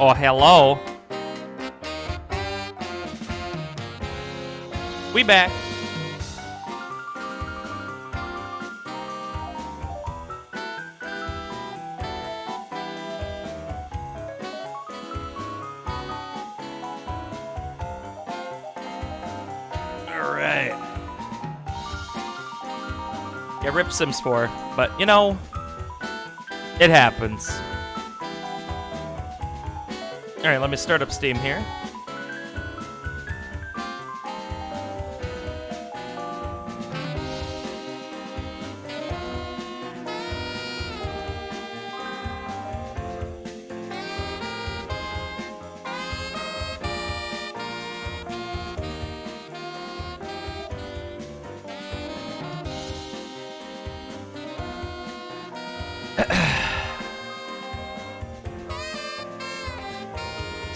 Oh, hello. We back. Alright. Yeah, rip Sims 4. But, you know, it happens. Alright, let me start up Steam here.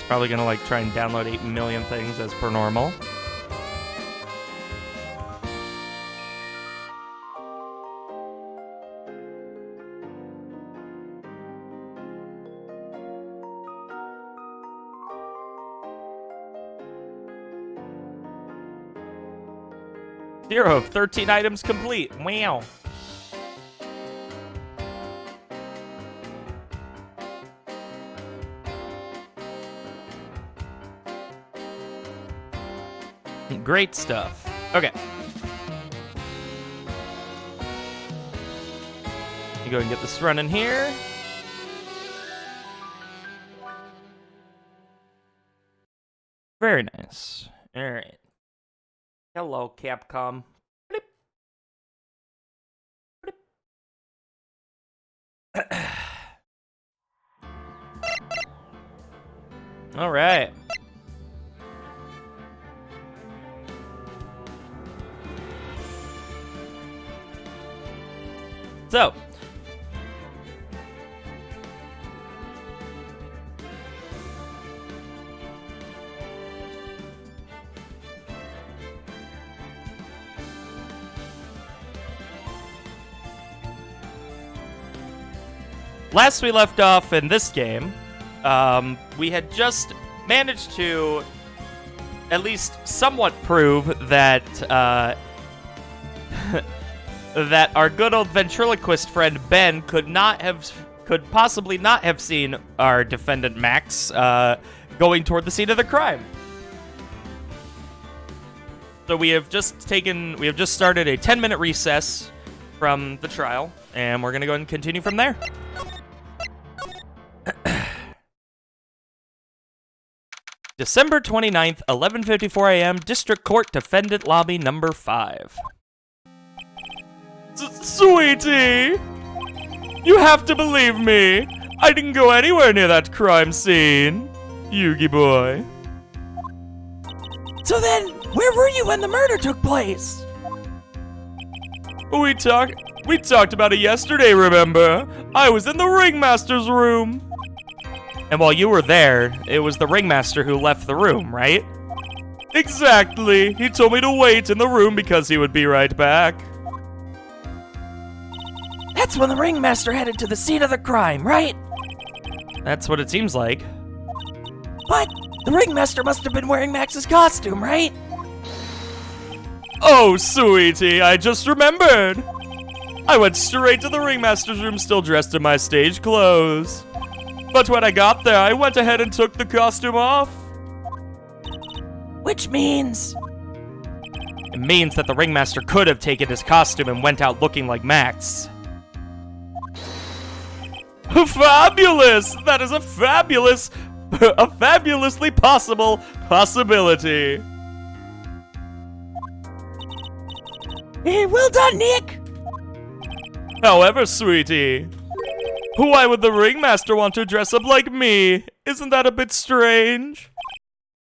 Probably gonna like try and download 8 million things as per normal. Zero of 13 items complete. Wow. Great stuff. Okay. You go and get this running here. Very nice. All right. Hello, Capcom. Blip. Blip. All right. So, last we left off in this game, we had just managed to at least somewhat prove that that our good old ventriloquist friend Ben could possibly not have seen our defendant Max going toward the scene of the crime. So we have just started a 10-minute recess from the trial, and we're gonna go ahead and continue from there. December 29th, 11:54 a.m., District Court Defendant Lobby number 5. Sweetie! You have to believe me! I didn't go anywhere near that crime scene, Yugi boy. So then, where were you when the murder took place? We talked about it yesterday, remember? I was in the ringmaster's room. And while you were there, it was the ringmaster who left the room, right? Exactly. He told me to wait in the room because he would be right back. That's when the ringmaster headed to the scene of the crime, right? That's what it seems like. But the ringmaster must have been wearing Max's costume, right? Oh, sweetie, I just remembered. I went straight to the ringmaster's room still dressed in my stage clothes. But when I got there, I went ahead and took the costume off. Which means... It means that the ringmaster could have taken his costume and went out looking like Max. Fabulous! That is a fabulously possible possibility. Well done, Nick! However, sweetie, why would the ringmaster want to dress up like me? Isn't that a bit strange?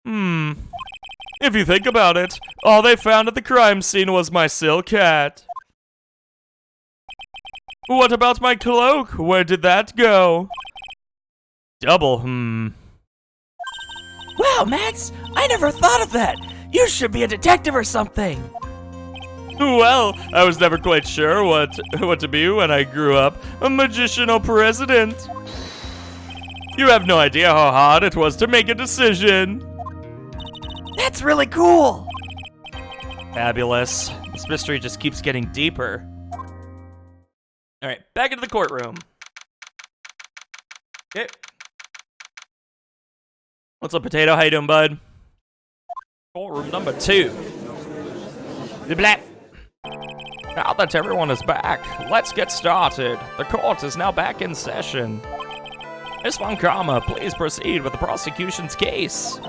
If you think about it, all they found at the crime scene was my silk hat. What about my cloak? Where did that go? Double, Wow, Max! I never thought of that! You should be a detective or something! Well, I was never quite sure what to be when I grew up. A magician or president. You have no idea how hard it was to make a decision. That's really cool. Fabulous. This mystery just keeps getting deeper. Alright, back into the courtroom. Okay. What's up, Potato? How you doing, bud? Courtroom number 2. Blah. Now that everyone is back, let's get started. The court is now back in session. Miss Von Karma, please proceed with the prosecution's case.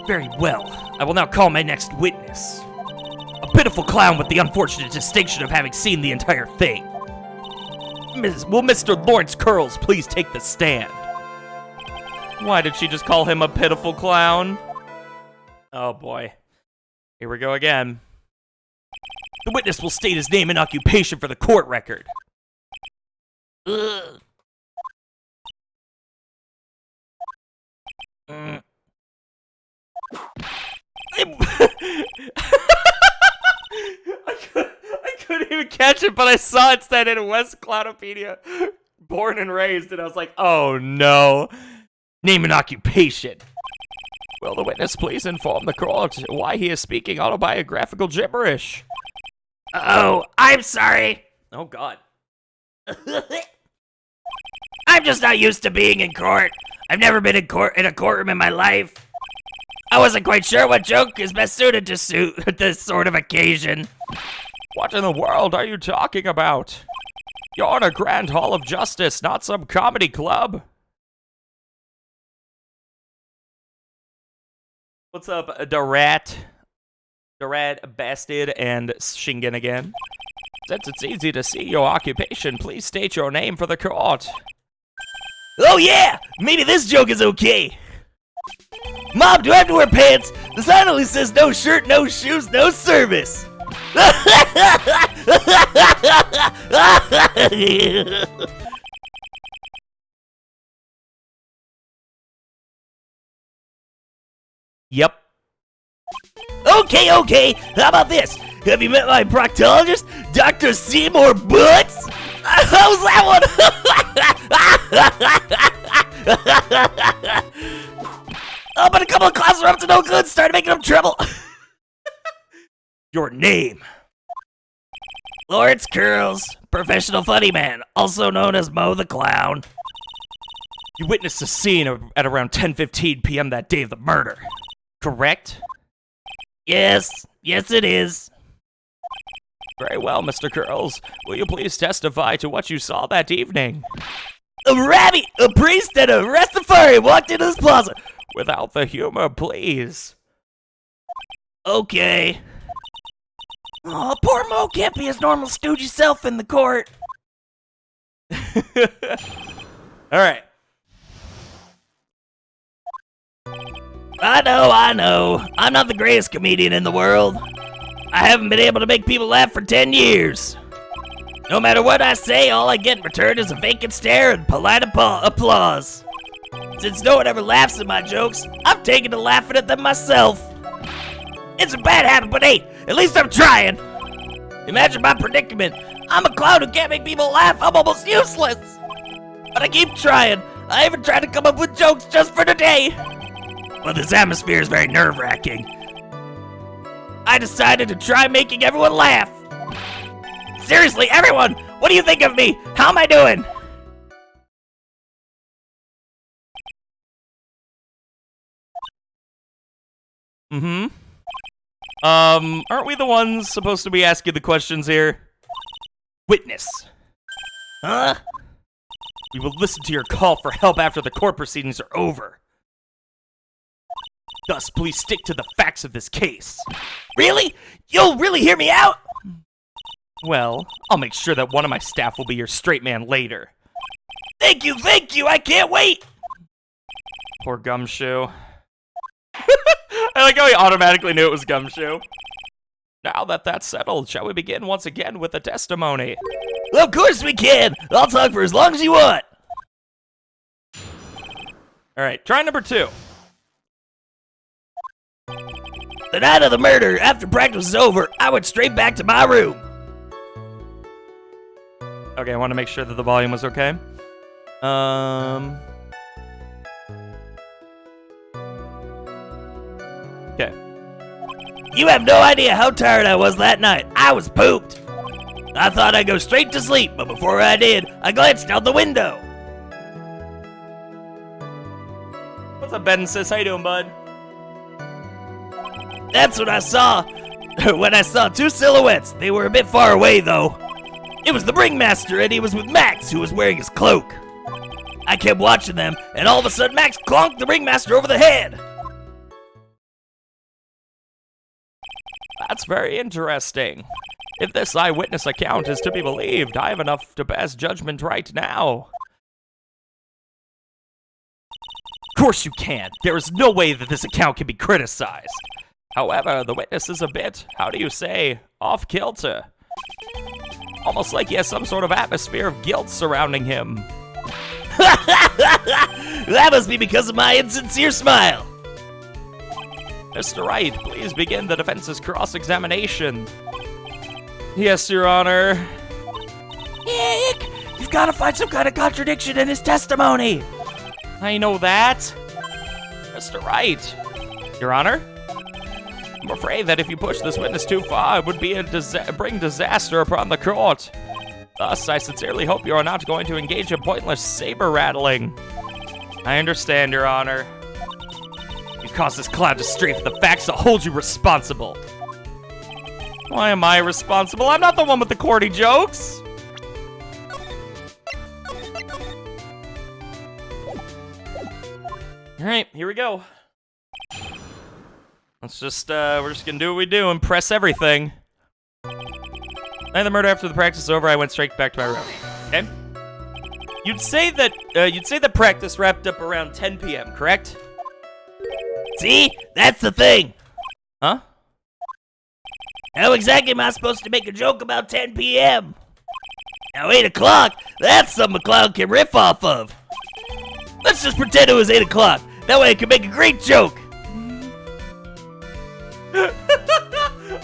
Very well. I will now call my next witness. A pitiful clown with the unfortunate distinction of having seen the entire thing. Will Mr. Lawrence Curls please take the stand? Why did she just call him a pitiful clown? Oh boy. Here we go again. The witness will state his name and occupation for the court record. Ugh. I couldn't even catch it, but I saw it said in West Cloudopedia, born and raised, and I was like, oh no. Name and occupation. Will the witness please inform the court why he is speaking autobiographical gibberish? Oh, I'm sorry. Oh god. I'm just not used to being in court. I've never been in a courtroom in my life. I wasn't quite sure what joke is best suited to suit this sort of occasion. What in the world are you talking about? You're in a grand hall of justice, not some comedy club. What's up, Darat, Bastard, and Shingen again? Since it's easy to see your occupation, please state your name for the court. Oh yeah! Maybe this joke is okay. Mom, do I have to wear pants? The sign only says no shirt, no shoes, no service. Yep. Okay. How about this? Have you met my proctologist, Dr. Seymour Butts? How's that one? Oh, but a couple of clowns are up to no good, started making them trouble. Your name? Lawrence Curls, professional funny man, also known as Mo the Clown. You witnessed the scene at around 10:15 p.m. that day of the murder, correct? Yes it is. Very well, Mr. Curls. Will you please testify to what you saw that evening? A rabbi, a priest, and a Rastafari walked into this plaza. Without the humor, please. Okay. Oh, poor Mo can't be his normal stoogey self in the court. Alright. I know. I'm not the greatest comedian in the world. I haven't been able to make people laugh for 10 years. No matter what I say, all I get in return is a vacant stare and polite applause. Since no one ever laughs at my jokes, I've taken to laughing at them myself. It's a bad habit, but hey, at least I'm trying. Imagine my predicament. I'm a clown who can't make people laugh. I'm almost useless. But I keep trying. I even tried to come up with jokes just for today. But this atmosphere is very nerve-wracking. I decided to try making everyone laugh. Seriously, everyone, what do you think of me? How am I doing? Aren't we the ones supposed to be asking the questions here? Witness. Huh? We will listen to your call for help after the court proceedings are over. Thus, please stick to the facts of this case. Really? You'll really hear me out? Well, I'll make sure that one of my staff will be your straight man later. Thank you, I can't wait! Poor Gumshoe. I like how he automatically knew it was Gumshoe. Now that that's settled, shall we begin once again with the testimony? Of course we can! I'll talk for as long as you want! Alright, try number 2. The night of the murder, after practice was over, I went straight back to my room. Okay, I want to make sure that the volume was okay. You have no idea how tired I was that night. I was pooped. I thought I'd go straight to sleep, but before I did, I glanced out the window. What's up, Ben and Sis? How you doing, bud? That's what I saw. When I saw two silhouettes. They were a bit far away, though. It was the ringmaster, and he was with Max, who was wearing his cloak. I kept watching them, and all of a sudden Max clonked the ringmaster over the head. That's very interesting. If this eyewitness account is to be believed, I have enough to pass judgment right now. Of course you can't. There is no way that this account can be criticized. However, the witness is a bit, how do you say, off-kilter. Almost like he has some sort of atmosphere of guilt surrounding him. That must be because of my insincere smile. Mr. Wright, please begin the defense's cross-examination. Yes, Your Honor. Nick, you've got to find some kind of contradiction in his testimony. I know that. Mr. Wright. Your Honor? I'm afraid that if you push this witness too far, it would be bring disaster upon the court. Thus, I sincerely hope you are not going to engage in pointless saber rattling. I understand, Your Honor. You caused this cloud to stray for the facts that hold you responsible. Why am I responsible? I'm not the one with the corny jokes. All right, here we go. Let's just, we're just gonna do what we do and press everything. Night of the murder, after the practice is over, I went straight back to my room. Okay? You'd say that practice wrapped up around 10 p.m., correct? See? That's the thing. Huh? How exactly am I supposed to make a joke about 10 p.m.? Now 8 o'clock, that's something a clown can riff off of. Let's just pretend it was 8 o'clock. That way I can make a great joke.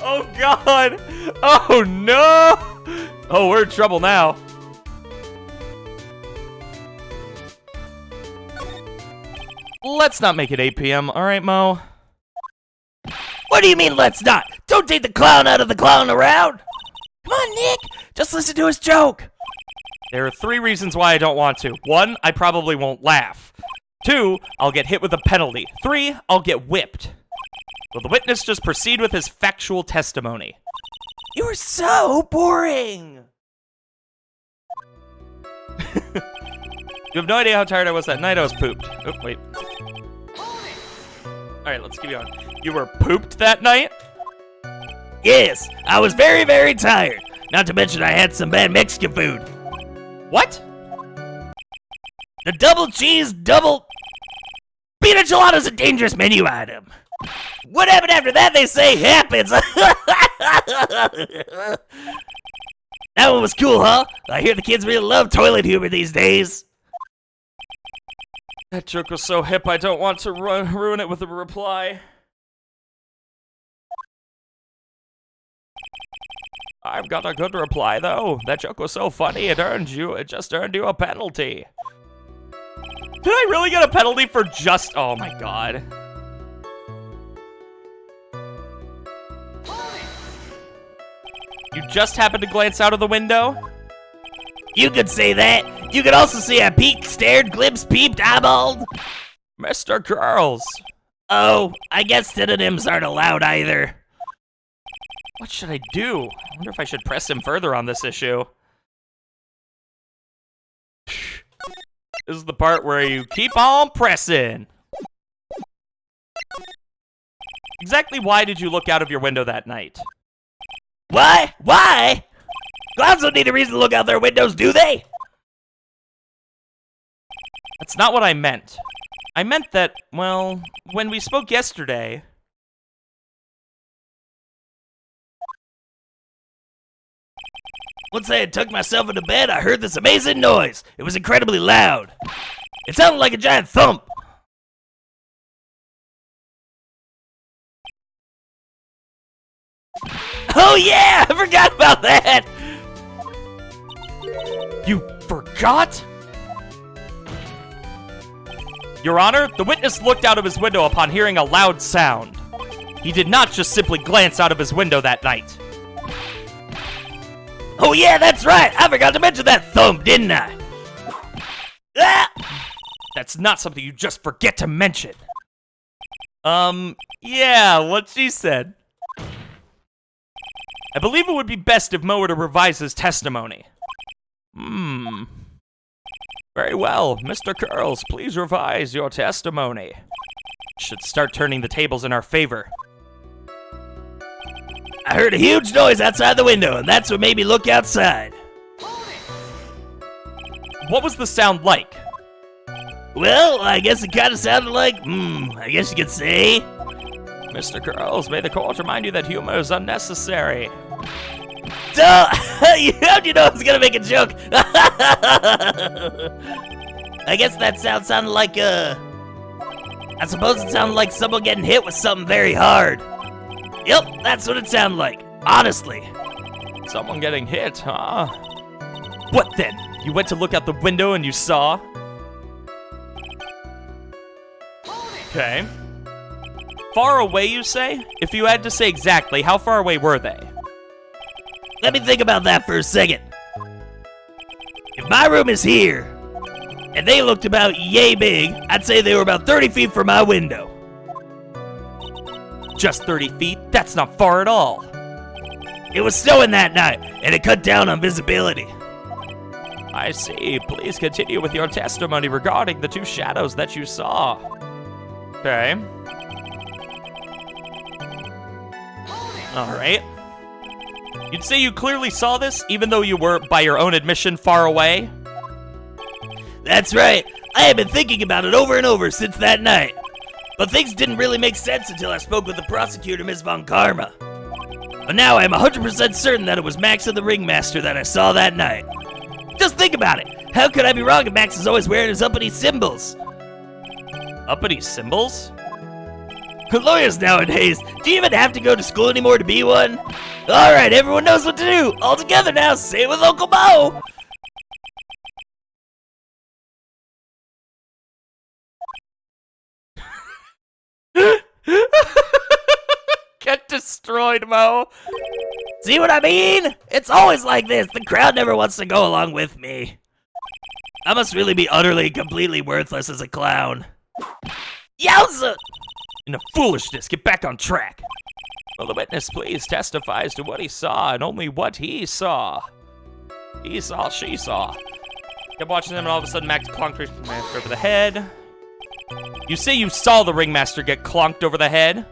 Oh God! Oh no! Oh, we're in trouble now. Let's not make it 8 p.m., alright, Mo? What do you mean, let's not? Don't take the clown out of the clown around. Come on, Nick. Just listen to his joke. There are 3 reasons why I don't want to. 1, I probably won't laugh. 2, I'll get hit with a penalty. 3, I'll get whipped. Will the witness just proceed with his factual testimony? You are so boring. You have no idea how tired I was that night. I was pooped. Oh, wait. Alright, let's keep going. You were pooped that night? Yes, I was very, very tired. Not to mention I had some bad Mexican food. What? The double cheese, double... bean enchilada is a dangerous menu item. What happened after that, they say, happens. That one was cool, huh? I hear the kids really love toilet humor these days. That joke was so hip, I don't want to ruin it with a reply. I've got a good reply, though. That joke was so funny, it just earned you a penalty. Did I really get a penalty for just... Oh my God. You just happened to glance out of the window? You could say that. You could also say I peeked, stared, glimpsed, peeped, eyeballed. Mr. Girls. Oh, I guess synonyms aren't allowed either. What should I do? I wonder if I should press him further on this issue. This is the part where you keep on pressing. Exactly why did you look out of your window that night? Why? Why? Clowns don't need a reason to look out their windows, do they? That's not what I meant. I meant that, well, when we spoke yesterday... Once I had tucked myself into bed, I heard this amazing noise. It was incredibly loud. It sounded like a giant thump. Oh yeah, I forgot about that. You forgot? Your Honor, the witness looked out of his window upon hearing a loud sound. He did not just simply glance out of his window that night. Oh yeah, that's right! I forgot to mention that thump, didn't I? Ah! That's not something you just forget to mention. Yeah, what she said. I believe it would be best if Mo were to revise his testimony. Very well, Mr. Curls, please revise your testimony. Should start turning the tables in our favor. I heard a huge noise outside the window, and that's what made me look outside. What was the sound like? Well, I guess it kind of sounded like, I guess you could say. Mr. Curls, may the court remind you that humor is unnecessary. Duh! How'd you know I was gonna make a joke? I guess that sound sounded like, I suppose it sounded like someone getting hit with something very hard. Yep, that's what it sounded like. Honestly. Someone getting hit, huh? What then? You went to look out the window and you saw? Okay. Far away, you say? If you had to say exactly, how far away were they? Let me think about that for a second. If my room is here, and they looked about yay big, I'd say they were about 30 feet from my window. Just 30 feet? That's not far at all. It was snowing that night, and it cut down on visibility. I see. Please continue with your testimony regarding the two shadows that you saw. Okay. Alright. You'd say you clearly saw this, even though you were, by your own admission, far away? That's right. I have been thinking about it over and over since that night. But things didn't really make sense until I spoke with the prosecutor, Ms. Von Karma. But now I am 100% certain that it was Max and the Ringmaster that I saw that night. Just think about it. How could I be wrong if Max is always wearing his uppity symbols? Uppity symbols? Lawyers nowadays, do you even have to go to school anymore to be one? Alright, everyone knows what to do. All together now, say it with Uncle Mo. Get destroyed, Mo. See what I mean? It's always like this. The crowd never wants to go along with me. I must really be utterly, completely worthless as a clown. Yowza! Enough foolishness. Get back on track. Will the witness please testify as to what he saw and only what he saw? He saw, she saw. Kept watching them and all of a sudden Max clonked Ringmaster over the head. You say you saw the Ringmaster get clonked over the head?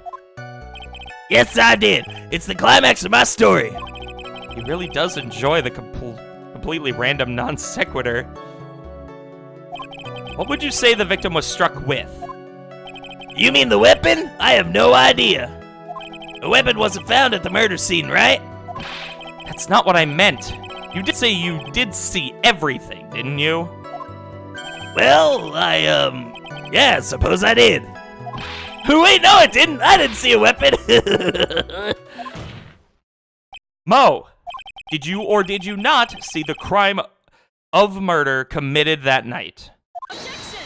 Yes, I did. It's the climax of my story. He really does enjoy the completely random non sequitur. What would you say the victim was struck with? You mean the weapon? I have no idea. The weapon wasn't found at the murder scene, right? That's not what I meant. You did say you did see everything, didn't you? Well, yeah, I suppose I did. Wait, no, I didn't. I didn't see a weapon. Mo, did you or did you not see the crime of murder committed that night? Objection!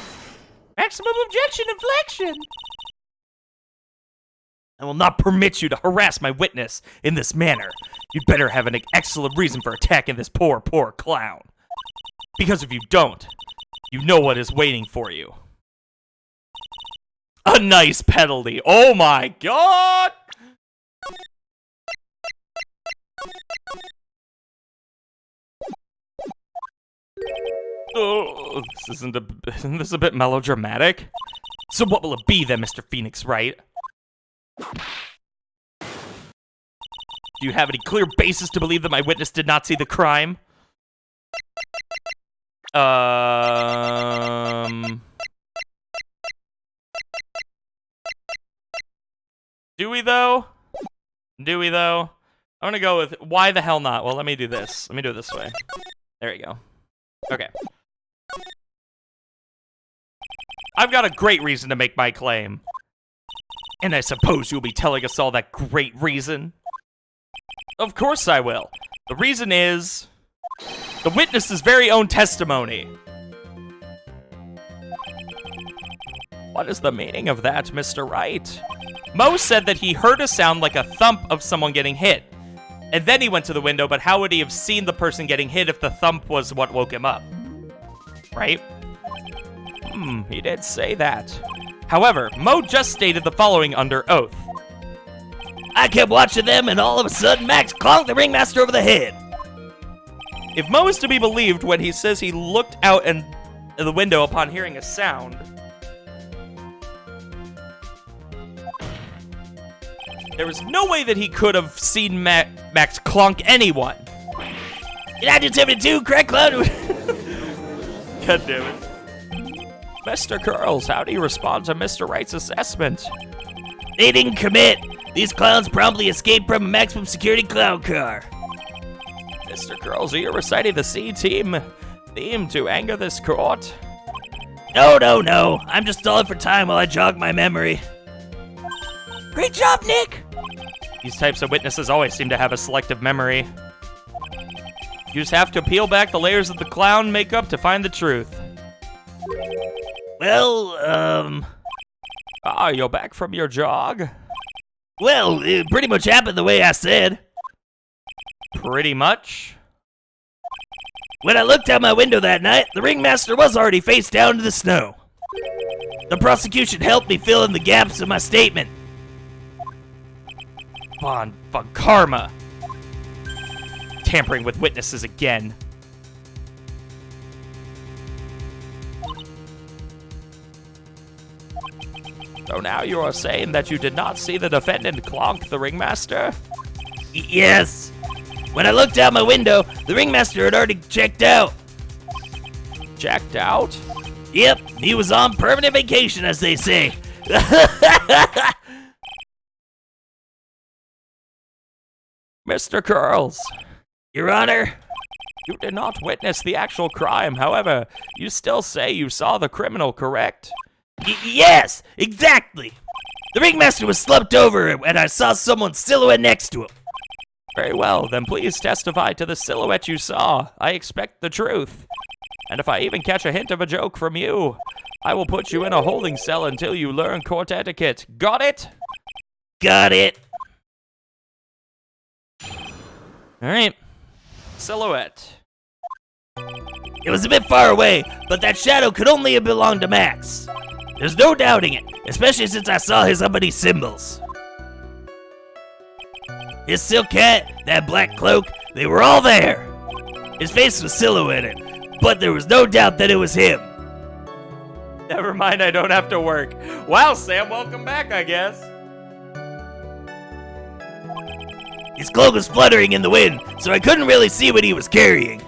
Maximum objection inflection! I will not permit you to harass my witness in this manner. You'd better have an excellent reason for attacking this poor clown. Because if you don't, you know what is waiting for you. A nice penalty. Oh my god! Oh, isn't this a bit melodramatic? So what will it be then, Mr. Phoenix Wright? Do you have any clear basis to believe that my witness did not see the crime? Do we though? Do we though? I'm gonna go with why the hell not? Well, let me do this. Let me do it this way. There you go. Okay. I've got a great reason to make my claim. And I suppose you'll be telling us all that great reason? Of course I will. The reason is the witness's very own testimony. What is the meaning of that, Mr. Wright? Mo said that he heard a sound like a thump of someone getting hit. And then he went to the window, but how would he have seen the person getting hit if the thump was what woke him up? Right? He did say that. However, Mo just stated the following under oath. I kept watching them, and all of a sudden, Max clonked the ringmaster over the head. If Mo is to be believed when he says he looked out the window upon hearing a sound, there was no way that he could have seen Max clonk anyone. United 72, correct, Cloud? God damn it. Mr. Curls, how do you respond to Mr. Wright's assessment? They didn't commit. These clowns promptly escaped from a maximum security clown car. Mr. Curls, are you reciting the C-Team theme to anger this court? No. I'm just stalling for time while I jog my memory. Great job, Nick! These types of witnesses always seem to have a selective memory. You just have to peel back the layers of the clown makeup to find the truth. Well, you're back from your jog? Well, it pretty much happened the way I said. Pretty much? When I looked out my window that night, the ringmaster was already face down to the snow. The prosecution helped me fill in the gaps of my statement. Von Karma. Tampering with witnesses again. So now you are saying that you did not see the defendant clonk the ringmaster? Yes. When I looked out my window, the ringmaster had already checked out. Checked out? Yep, he was on permanent vacation, as they say. Mr. Curls. Your Honor? You did not witness the actual crime. However, you still say you saw the criminal, correct? Yes, exactly. The ringmaster was slumped over and I saw someone's silhouette next to him. Very well, then please testify to the silhouette you saw. I expect the truth. And if I even catch a hint of a joke from you, I will put you in a holding cell until you learn court etiquette. Got it? Got it. Alright. Silhouette. It was a bit far away, but that shadow could only have belonged to Max. There's no doubting it, especially since I saw his uppity symbols. His silk hat, that black cloak, they were all there. His face was silhouetted, but there was no doubt that it was him. Never mind, I don't have to work. Wow, Sam, welcome back, I guess. His cloak was fluttering in the wind, so I couldn't really see what he was carrying.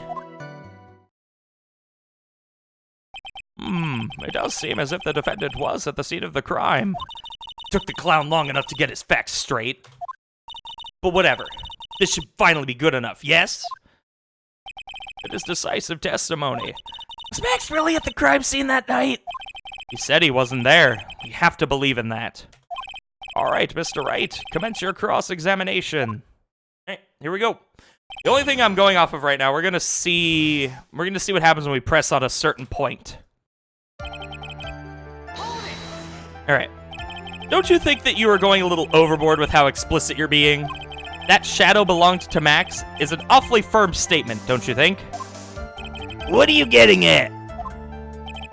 It does seem as if the defendant was at the scene of the crime. Took the clown long enough to get his facts straight. But whatever. This should finally be good enough, yes? It is decisive testimony. Was Max really at the crime scene that night? He said he wasn't there. We have to believe in that. All right, Mr. Wright, commence your cross-examination. Hey, here we go. The only thing I'm going off of right now, we're gonna see what happens when we press on a certain point. All right. Don't you think that you are going a little overboard with how explicit you're being? That shadow belonged to Max is an awfully firm statement, don't you think? What are you getting at?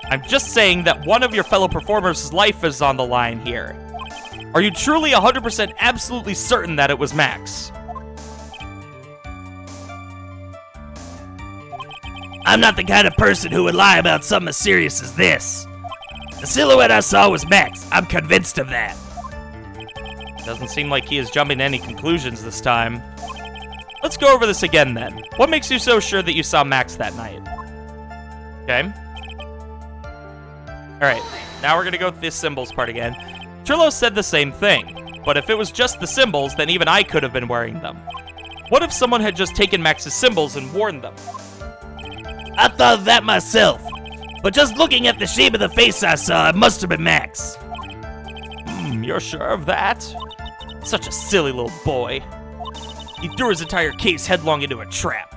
I'm just saying that one of your fellow performers' life is on the line here. Are you truly 100% absolutely certain that it was Max? I'm not the kind of person who would lie about something as serious as this. The silhouette I saw was Max. I'm convinced of that. Doesn't seem like he is jumping to any conclusions this time. Let's go over this again then. What makes you so sure that you saw Max that night? Okay. Alright, now we're gonna go with this symbols part again. Trillo said the same thing, but if it was just the symbols, then even I could have been wearing them. What if someone had just taken Max's symbols and worn them? I thought of that myself, but just looking at the shape of the face I saw, it must have been Max. You're sure of that? Such a silly little boy. He threw his entire case headlong into a trap.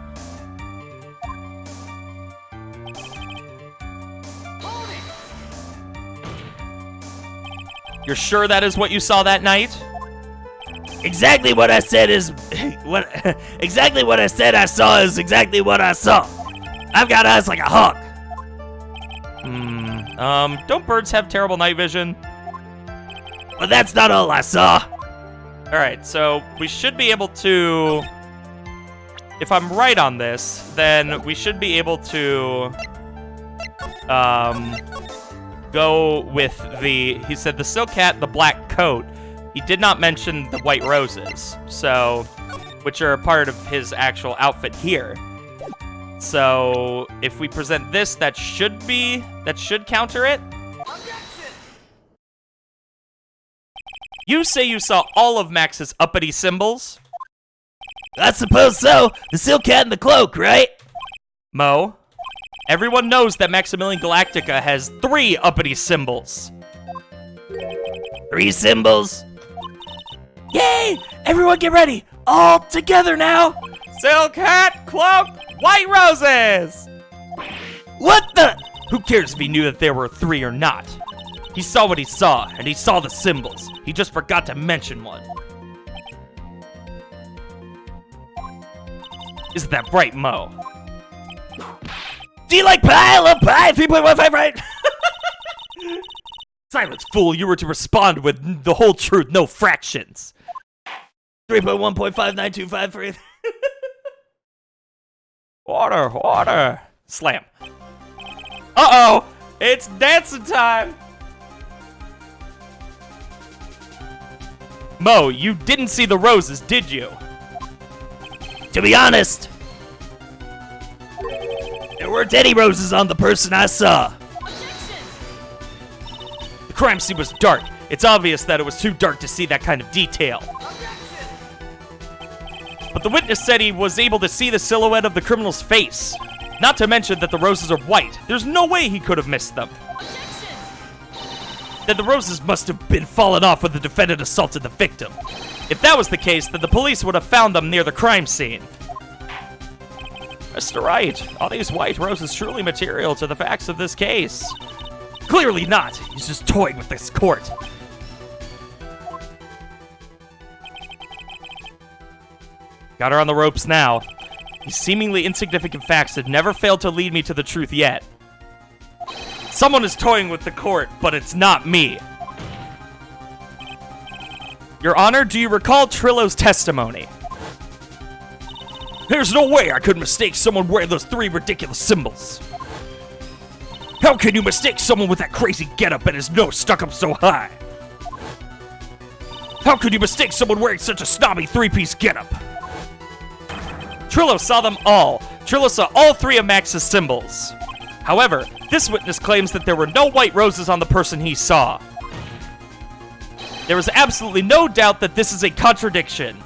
You're sure that is what you saw that night? Exactly what I said is exactly what I said I saw is exactly what I saw. I've got eyes like a hawk. Don't birds have terrible night vision? But that's not all I saw. Alright, so we should be able to... If I'm right on this, then we should be able to... go with the... He said the silk hat, the black coat. He did not mention the white roses, so... Which are a part of his actual outfit here. So, if we present this, that should counter it. You say you saw all of Max's uppity symbols? I suppose so. The silk hat and the cloak, right? Mo, everyone knows that Maximilian Galactica has 3 uppity symbols. 3 symbols? Yay! Everyone get ready! All together now! Silk hat, cloak, white roses! What the? Who cares if he knew that there were 3 or not? He saw what he saw, and he saw the symbols. He just forgot to mention one. Isn't that right, Mo? Do you like pie? I love pie! 3.15, right? Silence, fool! You were to respond with the whole truth, no fractions. 3.1.59253. Order! Slam. Uh-oh! It's dancing time! Mo, you didn't see the roses, did you? To be honest, there weren't any roses on the person I saw. The crime scene was dark. It's obvious that it was too dark to see that kind of detail. But the witness said he was able to see the silhouette of the criminal's face. Not to mention that the roses are white. There's no way he could have missed them. Then the roses must have been fallen off when the defendant assaulted the victim. If that was the case, then the police would have found them near the crime scene. Mr. Wright, are these white roses truly material to the facts of this case? Clearly not. He's just toying with this court. Got her on the ropes now. These seemingly insignificant facts have never failed to lead me to the truth yet. Someone is toying with the court, but it's not me. Your Honor, do you recall Trillo's testimony? There's no way I could mistake someone wearing those 3 ridiculous symbols. How can you mistake someone with that crazy getup and his nose stuck up so high? How could you mistake someone wearing such a snobby 3-piece getup? Trillo saw them all. Trillo saw all 3 of Max's symbols. However, this witness claims that there were no white roses on the person he saw. There is absolutely no doubt that this is a contradiction.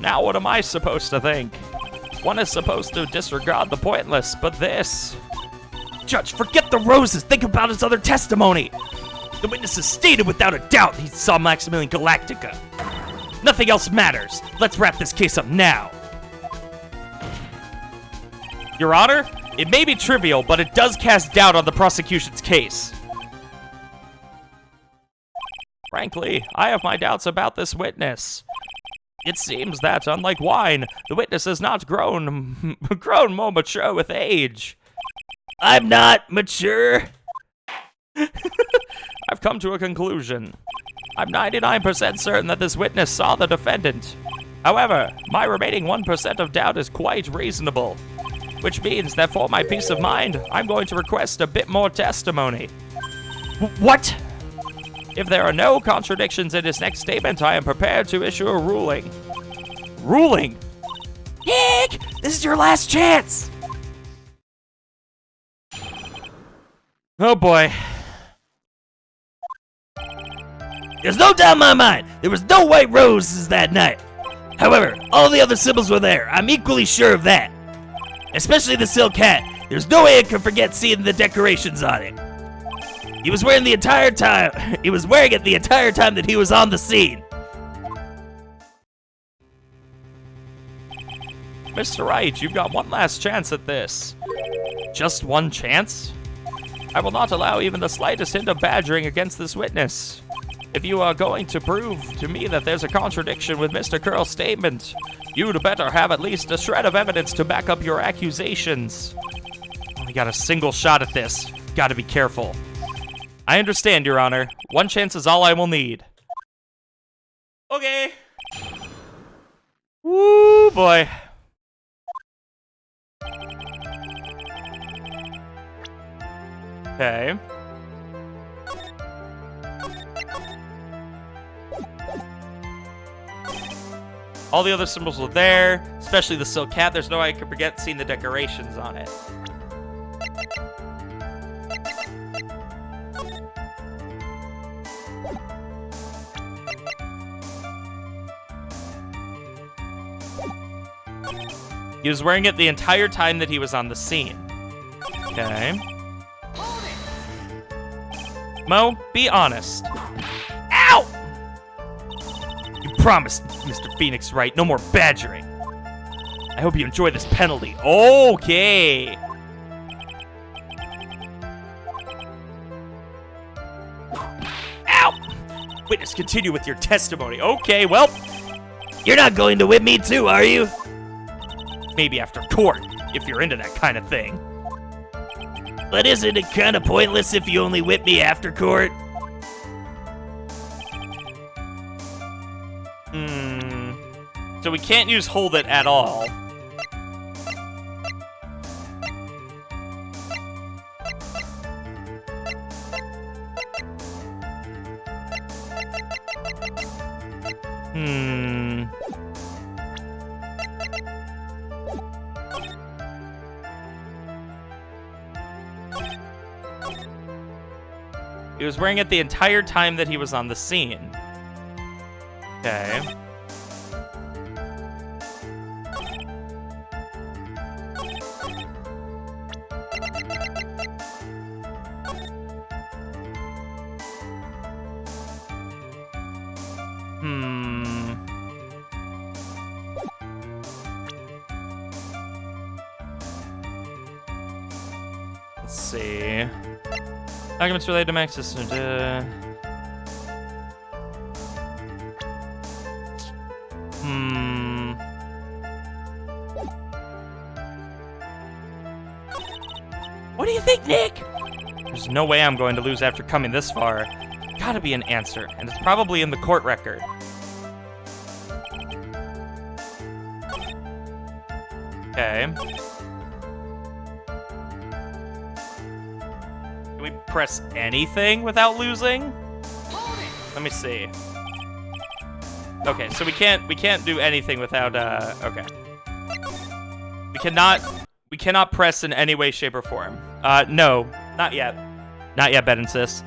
Now what am I supposed to think? One is supposed to disregard the pointless, but this... Judge, forget the roses. Think about his other testimony. The witness has stated without a doubt he saw Maximilian Galactica. Nothing else matters. Let's wrap this case up now. Your Honor, it may be trivial, but it does cast doubt on the prosecution's case. Frankly, I have my doubts about this witness. It seems that, unlike wine, the witness has not grown more mature with age. I'm not mature. I've come to a conclusion. I'm 99% certain that this witness saw the defendant. However, my remaining 1% of doubt is quite reasonable, which means that for my peace of mind, I'm going to request a bit more testimony. What? If there are no contradictions in his next statement, I am prepared to issue a ruling. Ruling? Nick, this is your last chance. Oh boy. There's no doubt in my mind, there was no white roses that night. However, all the other symbols were there. I'm equally sure of that. Especially the silk hat. There's no way I could forget seeing the decorations on it. He was wearing it the entire time that he was on the scene. Mr. Wright, you've got one last chance at this. Just one chance? I will not allow even the slightest hint of badgering against this witness. If you are going to prove to me that there's a contradiction with Mr. Curl's statement, you'd better have at least a shred of evidence to back up your accusations. Only got a single shot at this. Gotta be careful. I understand, Your Honor. One chance is all I will need. Okay. Woo, boy. Okay. All the other symbols were there, especially the silk hat. There's no way I could forget seeing the decorations on it. He was wearing it the entire time that he was on the scene. Okay. Mo, be honest. Ow! You promised, Mr. Phoenix Wright, no more badgering. I hope you enjoy this penalty. Okay. Ow! Witness, continue with your testimony. Okay, well. You're not going to whip me too, are you? Maybe after court, if you're into that kind of thing. But isn't it kind of pointless if you only whip me after court? So we can't use hold it at all. He was wearing it the entire time that he was on the scene. Okay. Let's see. Arguments related to Max system. What do you think, Nick? There's no way I'm going to lose after coming this far. Gotta be an answer, and it's probably in the court record. Okay. Can we press anything without losing? Let me see. Okay, so we can't do anything without okay. We cannot press in any way, shape, or form. No, not yet. Not yet, Bet insists.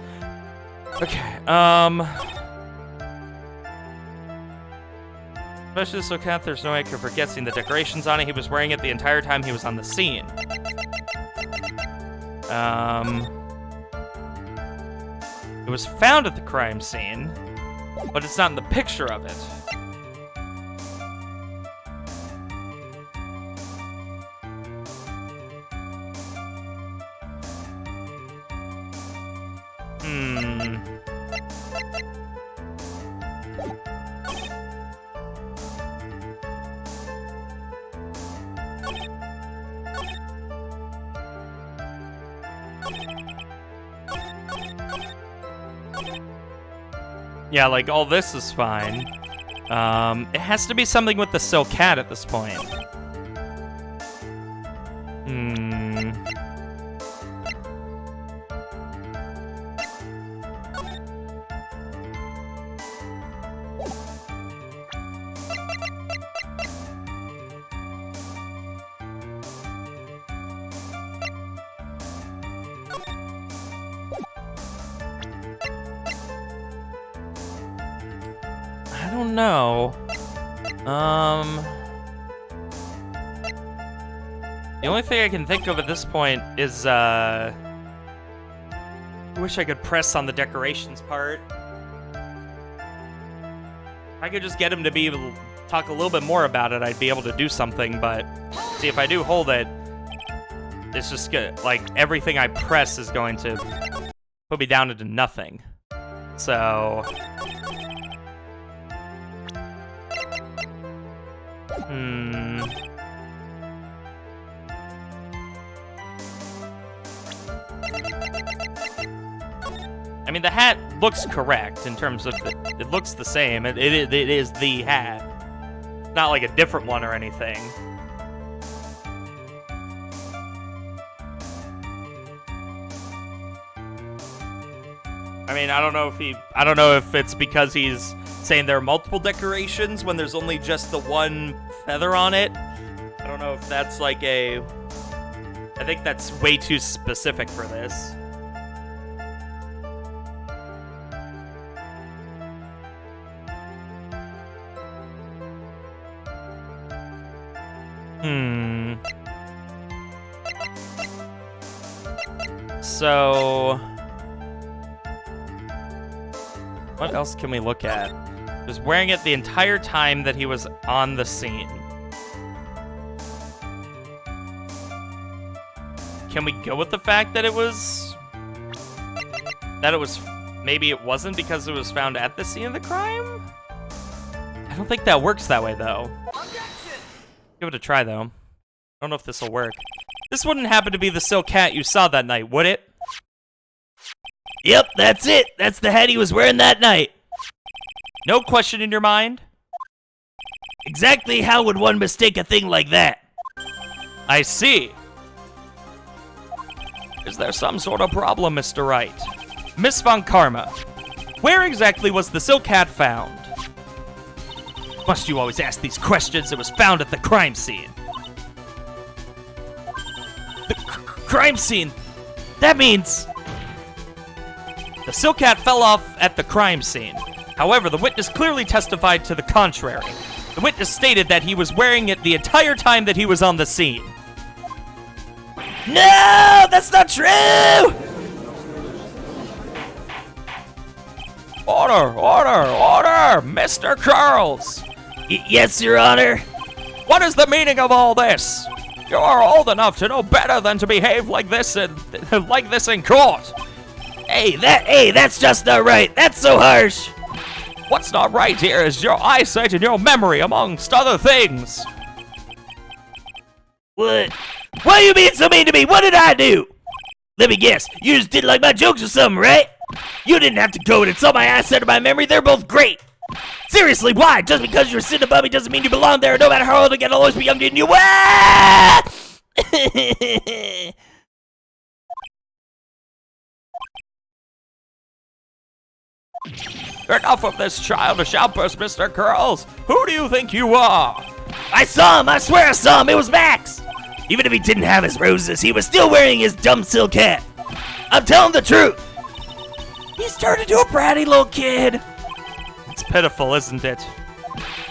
Okay, especially so cat, there's no way I could forget seeing the decorations on it. He was wearing it the entire time he was on the scene. It was found at the crime scene, but it's not in the picture of it. Yeah, like, all this is fine. It has to be something with the silk hat at this point. I don't know. The only thing I can think of at this point is, I wish I could press on the decorations part. If I could just get him to be able to talk a little bit more about it, I'd be able to do something, but see, if I do hold it, it's just gonna, like, everything I press is going to put me down into nothing. So... I mean, the hat looks correct in terms of it looks the same. It is the hat. It's not like a different one or anything. I mean, I don't know if it's because he's saying there are multiple decorations when there's only just the one feather on it. I don't know if that's like I think that's way too specific for this. So, what else can we look at? He was wearing it the entire time that he was on the scene. Can we go with the fact that it was... maybe it wasn't because it was found at the scene of the crime? I don't think that works that way, though. Give it a try, though. I don't know if this will work. This wouldn't happen to be the silk hat you saw that night, would it? Yep, that's it. That's the hat he was wearing that night. No question in your mind? Exactly how would one mistake a thing like that? I see. Is there some sort of problem, Mr. Wright? Miss Von Karma, where exactly was the silk hat found? Must you always ask these questions? It was found at the crime scene. The crime scene? That means... The silk hat fell off at the crime scene. However, the witness clearly testified to the contrary. The witness stated that he was wearing it the entire time that he was on the scene. No, that's not true! Order, order, order! Mr. Charles! Yes, Your Honor. What is the meaning of all this? You are old enough to know better than to behave like this in court. Hey, that's just not right. That's so harsh. What's not right here is your eyesight and your memory, amongst other things. What? Why are you being so mean to me? What did I do? Let me guess. You just didn't like my jokes or something, right? You didn't have to go and insult my eyesight or my memory. They're both great. Seriously, why? Just because you're sitting above me doesn't mean you belong there. No matter how old I get, I'll always be younger than you. Enough of this childish outburst, Mr. Curls. Who do you think you are? I saw him. I swear I saw him. It was Max. Even if he didn't have his roses, he was still wearing his dumb silk hat. I'm telling the truth. He's turned into a bratty little kid. It's pitiful, isn't it?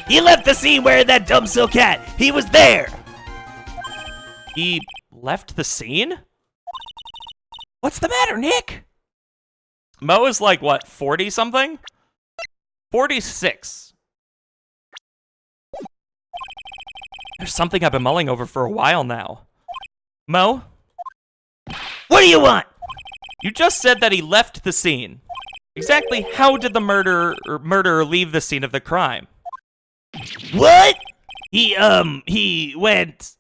He left the scene wearing that dumb silk hat. He was there. He left the scene? What's the matter, Nick? Mo is like, what, 40-something? 46. There's something I've been mulling over for a while now. Mo? What do you want? You just said that he left the scene. Exactly how did the murderer leave the scene of the crime? What? He went...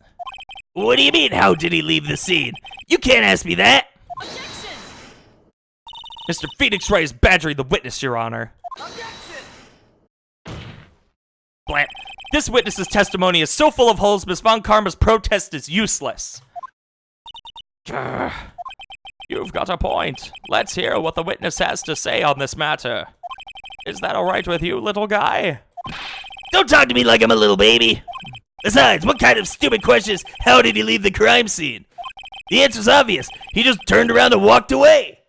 What do you mean, how did he leave the scene? You can't ask me that. Objection! Mr. Phoenix Wright is badgering the witness, Your Honor. Objection! Blant. This witness's testimony is so full of holes, Miss Von Karma's protest is useless. Grr. You've got a point. Let's hear what the witness has to say on this matter. Is that all right with you, little guy? Don't talk to me like I'm a little baby. Besides, what kind of stupid question is, how did he leave the crime scene? The answer's obvious. He just turned around and walked away.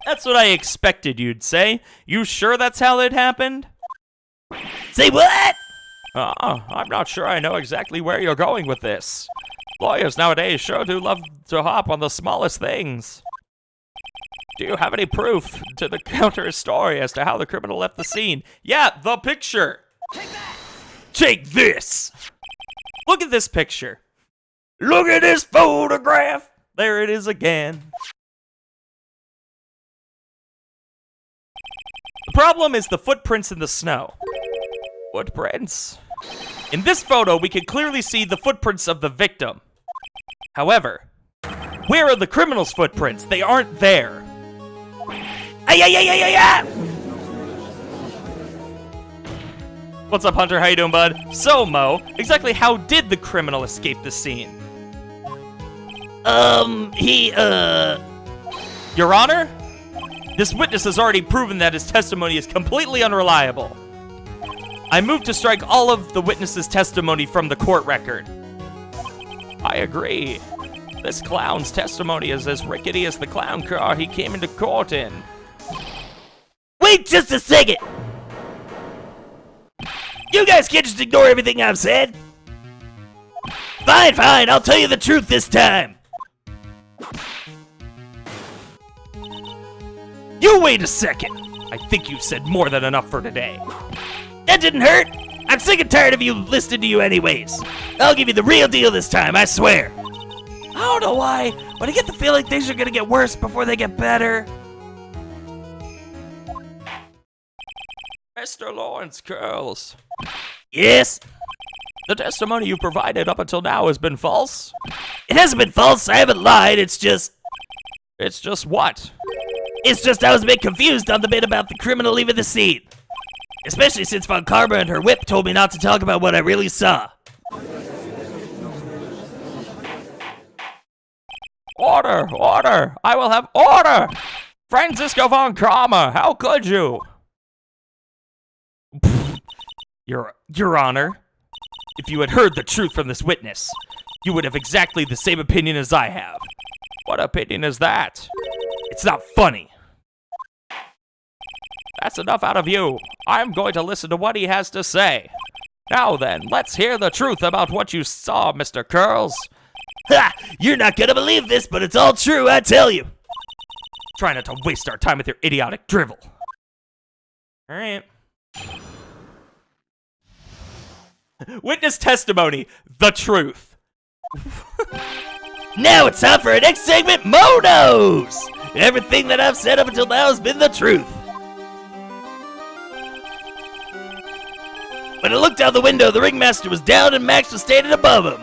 That's what I expected you'd say. You sure that's how it happened? Say what? I'm not sure I know exactly where you're going with this. Lawyers nowadays sure do love to hop on the smallest things. Do you have any proof to the counter his story as to how the criminal left the scene? Yeah, the picture. Take that! Take this. Look at this picture. Look at this photograph. There it is again. The problem is the footprints in the snow. Footprints? In this photo, we can clearly see the footprints of the victim. However, where are the criminal's footprints? They aren't there. What's up, Hunter? How you doing, bud? So, Mo, exactly how did the criminal escape the scene? Your Honor? This witness has already proven that his testimony is completely unreliable. I move to strike all of the witness's testimony from the court record. I agree. This clown's testimony is as rickety as the clown car he came into court in. Wait just a second! You guys can't just ignore everything I've said. Fine, I'll tell you the truth this time. You wait a second! I think you've said more than enough for today. That didn't hurt. I'm sick and tired of you listening to you anyways. I'll give you the real deal this time, I swear. I don't know why, but I get the feeling things are gonna get worse before they get better. Mr. Lawrence Curls. Yes? The testimony you provided up until now has been false? It hasn't been false, I haven't lied, it's just... It's just what? It's just I was a bit confused on the bit about the criminal leaving the scene. Especially since Von Karma and her whip told me not to talk about what I really saw. Order! Order! I will have order! Francisco Von Karma, how could you? Your Honor, if you had heard the truth from this witness, you would have exactly the same opinion as I have. What opinion is that? It's not funny. That's enough out of you. I'm going to listen to what he has to say. Now then, let's hear the truth about what you saw, Mr. Curls. Ha! You're not gonna believe this, but it's all true, I tell you. Try not to waste our time with your idiotic drivel. Alright. Witness testimony, the truth. Now it's time for our next segment, Mo Knows! Everything that I've said up until now has been the truth. When I looked out the window, the ringmaster was down and Max was standing above him.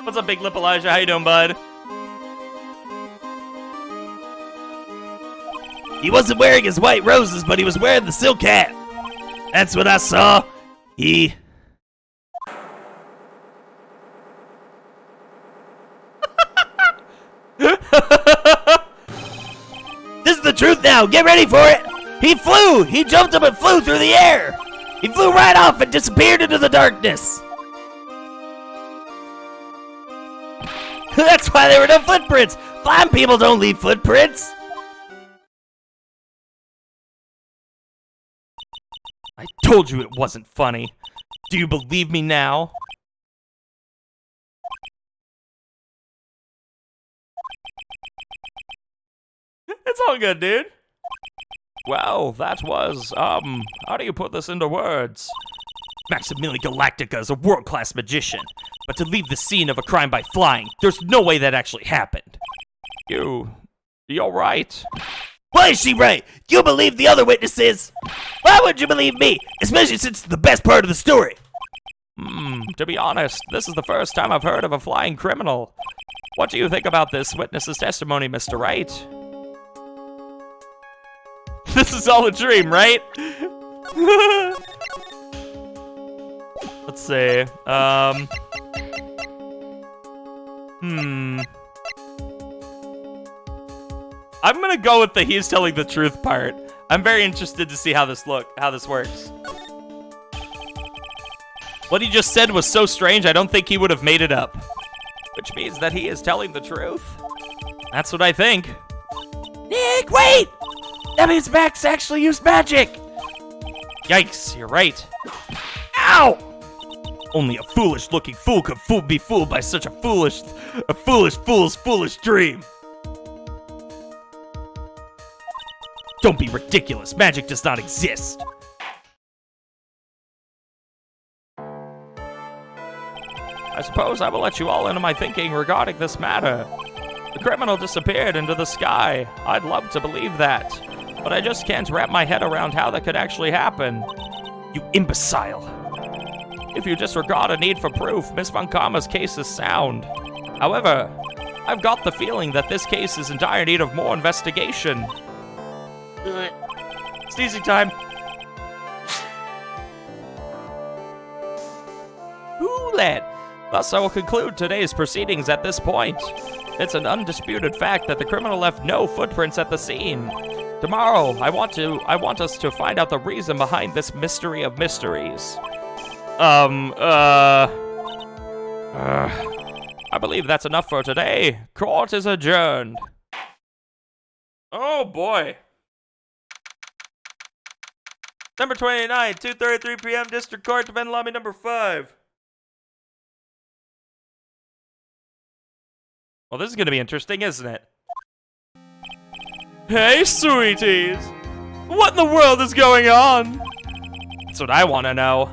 What's up, Big Lip Elijah? How you doing, bud? He wasn't wearing his white roses, but he was wearing the silk hat. That's what I saw. He... This is the truth now. Get ready for it. He flew. He jumped up and flew through the air. He flew right off and disappeared into the darkness. That's why there were no footprints. Flying people don't leave footprints. I told you it wasn't funny. Do you believe me now? It's all good, dude. Well, that was, how do you put this into words? Maximilian Galactica is a world-class magician, but to leave the scene of a crime by flying, there's no way that actually happened. You're right. Why is she right? You believe the other witnesses? Why would you believe me? Especially since it's the best part of the story. To be honest, this is the first time I've heard of a flying criminal. What do you think about this witness's testimony, Mr. Wright? This is all a dream, right? Let's see. I'm gonna go with the he's telling the truth part. I'm very interested to see how this works. What he just said was so strange, I don't think he would have made it up. Which means that he is telling the truth. That's what I think. Nick, wait! That means Max actually used magic! Yikes, you're right. Ow! Only a foolish-looking fool could be fooled by such a foolish fool's foolish dream. Don't be ridiculous. Magic does not exist. I suppose I will let you all into my thinking regarding this matter. The criminal disappeared into the sky. I'd love to believe that, but I just can't wrap my head around how that could actually happen. You imbecile. If you disregard a need for proof, Miss Von Karma's case is sound. However, I've got the feeling that this case is in dire need of more investigation. Sneezing time. Ooh, lad. Thus, I will conclude today's proceedings at this point. It's an undisputed fact that the criminal left no footprints at the scene. Tomorrow, I want us to find out the reason behind this mystery of mysteries. I believe that's enough for today. Court is adjourned. Oh boy. Number 29, 2:33 p.m. District Court, Defend Lobby number 5. Well, this is gonna be interesting, isn't it? Hey, sweeties! What in the world is going on? That's what I want to know.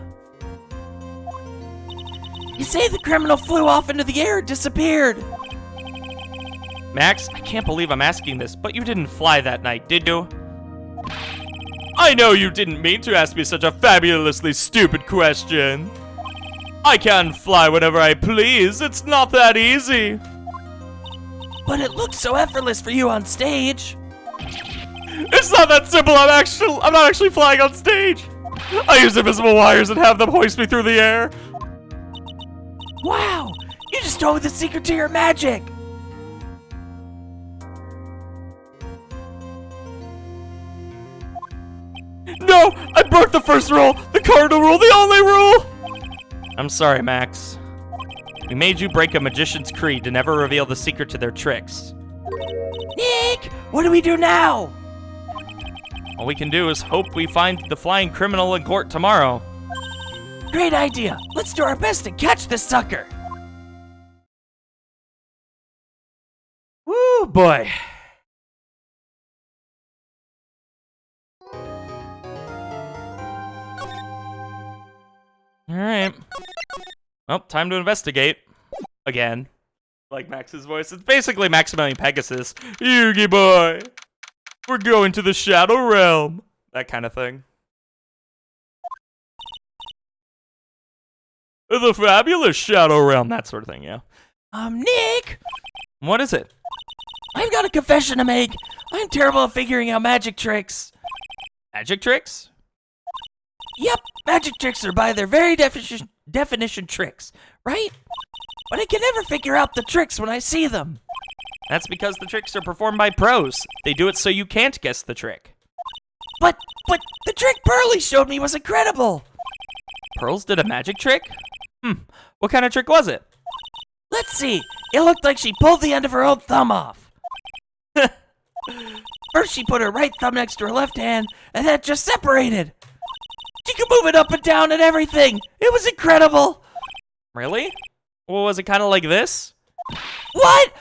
You say the criminal flew off into the air and disappeared. Max, I can't believe I'm asking this, but you didn't fly that night, did you? I know you didn't mean to ask me such a fabulously stupid question. I can fly whenever I please. It's not that easy. But it looks so effortless for you on stage. It's not that simple. I'm not actually flying on stage. I use invisible wires and have them hoist me through the air. Wow! You just told me the secret to your magic. No! I broke the first rule! The cardinal rule! The only rule! I'm sorry, Max. We made you break a magician's creed to never reveal the secret to their tricks. Nick! What do we do now? All we can do is hope we find the flying criminal in court tomorrow. Great idea! Let's do our best to catch this sucker! Woo, boy. Alright. Well, time to investigate. Again. Like Max's voice. It's basically Maximilian Pegasus. Yugi boy! We're going to the Shadow Realm! That kind of thing. The fabulous Shadow Realm, that sort of thing, yeah. Nick! What is it? I've got a confession to make. I'm terrible at figuring out magic tricks. Magic tricks? Yep, magic tricks are by their very definition tricks, right? But I can never figure out the tricks when I see them. That's because the tricks are performed by pros. They do it so you can't guess the trick. But the trick Pearly showed me was incredible. Pearls did a magic trick? What kind of trick was it? Let's see. It looked like she pulled the end of her own thumb off. First she put her right thumb next to her left hand, and then it just separated. She could move it up and down and everything. It was incredible. Really? Well, was it kind of like this? What?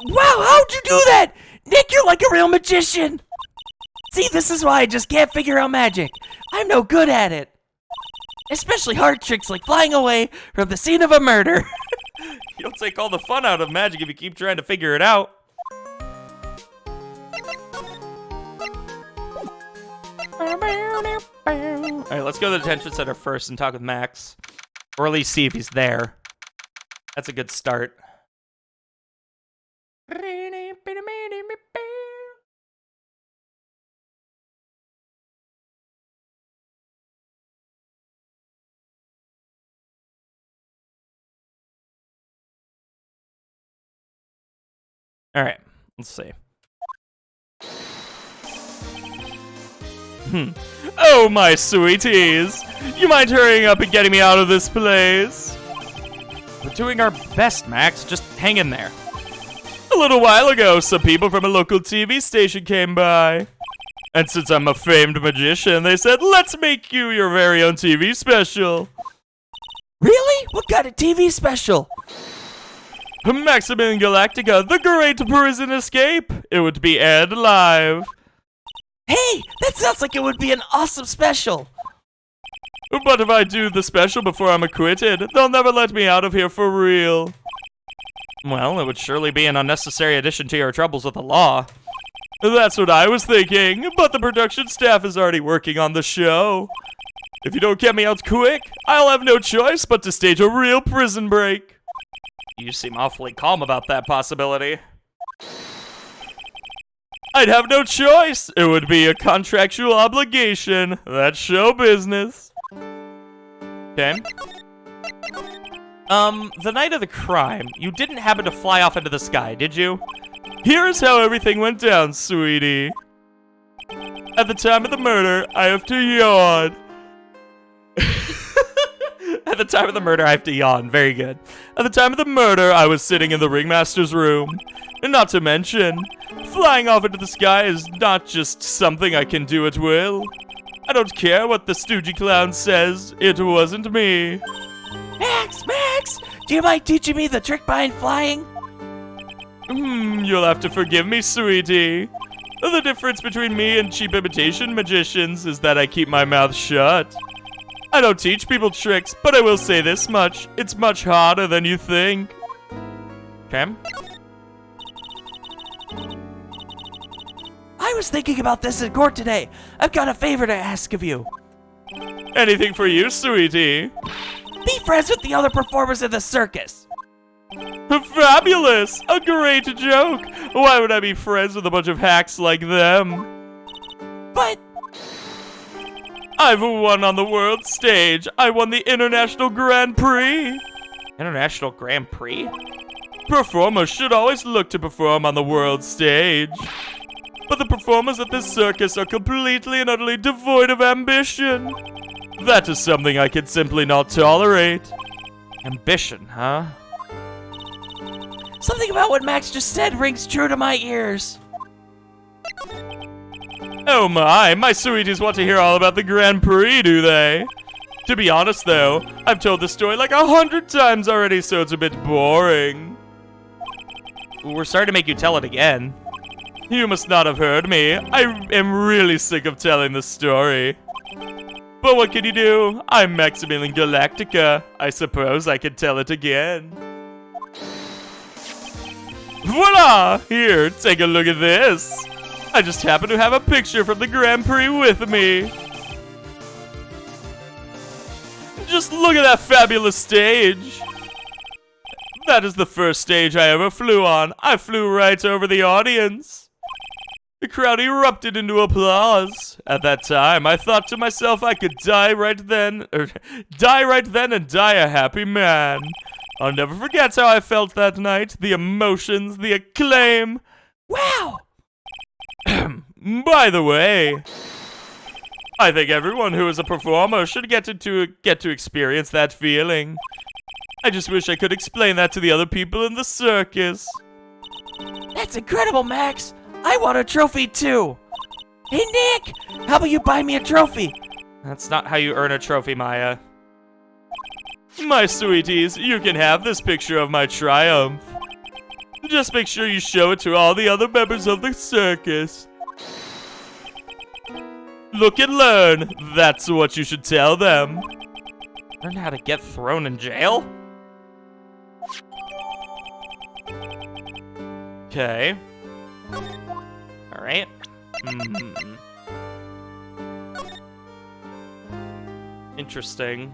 Wow, how'd you do that? Nick, you're like a real magician. See, this is why I just can't figure out magic. I'm no good at it. Especially hard tricks like flying away from the scene of a murder. You'll take all the fun out of magic if you keep trying to figure it out. Alright, let's go to the detention center first and talk with Max. Or at least see if he's there. That's a good start. Alright, let's see. Oh, my sweeties! You mind hurrying up and getting me out of this place? We're doing our best, Max. Just hang in there. A little while ago, some people from a local TV station came by. And since I'm a famed magician, they said, let's make you your very own TV special. Really? What kind of TV special? Maximilian Galactica, the Great Prison Escape. It would be aired live. Hey, that sounds like it would be an awesome special. But if I do the special before I'm acquitted, they'll never let me out of here for real. Well, it would surely be an unnecessary addition to your troubles with the law. That's what I was thinking, but the production staff is already working on the show. If you don't get me out quick, I'll have no choice but to stage a real prison break. You seem awfully calm about that possibility. I'd have no choice. It would be a contractual obligation. That's show business. Okay. The night of the crime, you didn't happen to fly off into the sky, did you? Here's how everything went down, sweetie. At the time of the murder, I have to yawn. At the time of the murder, I have to yawn. Very good. At the time of the murder, I was sitting in the ringmaster's room. And not to mention, flying off into the sky is not just something I can do at will. I don't care what the stoogey clown says. It wasn't me. Max, do you mind teaching me the trick behind flying? You'll have to forgive me, sweetie. The difference between me and cheap imitation magicians is that I keep my mouth shut. I don't teach people tricks, but I will say this much. It's much harder than you think. Okay. I was thinking about this in court today. I've got a favor to ask of you. Anything for you, sweetie. Be friends with the other performers in the circus. Fabulous! A great joke! Why would I be friends with a bunch of hacks like them? But I've won on the world stage. I won the International Grand Prix. International Grand Prix? Performers should always look to perform on the world stage. But the performers at this circus are completely and utterly devoid of ambition. That is something I can simply not tolerate. Ambition, huh? Something about what Max just said rings true to my ears. Oh my sweeties want to hear all about the Grand Prix, do they? To be honest though, I've told this story like 100 times already, so it's a bit boring. We're sorry to make you tell it again. You must not have heard me. I am really sick of telling the story. But what can you do? I'm Maximilian Galactica. I suppose I could tell it again. Voila! Here, take a look at this. I just happen to have a picture from the Grand Prix with me. Just look at that fabulous stage. That is the first stage I ever flew on. I flew right over the audience. The crowd erupted into applause. At that time, I thought to myself I could die right then and die a happy man. I'll never forget how I felt that night. The emotions, the acclaim. Wow! By the way, I think everyone who is a performer should get to experience that feeling. I just wish I could explain that to the other people in the circus. That's incredible, Max. I want a trophy too. Hey, Nick, how about you buy me a trophy? That's not how you earn a trophy, Maya. My sweeties, you can have this picture of my triumph. Just make sure you show it to all the other members of the circus. Look and learn. That's what you should tell them. Learn how to get thrown in jail? Okay. Alright. Interesting.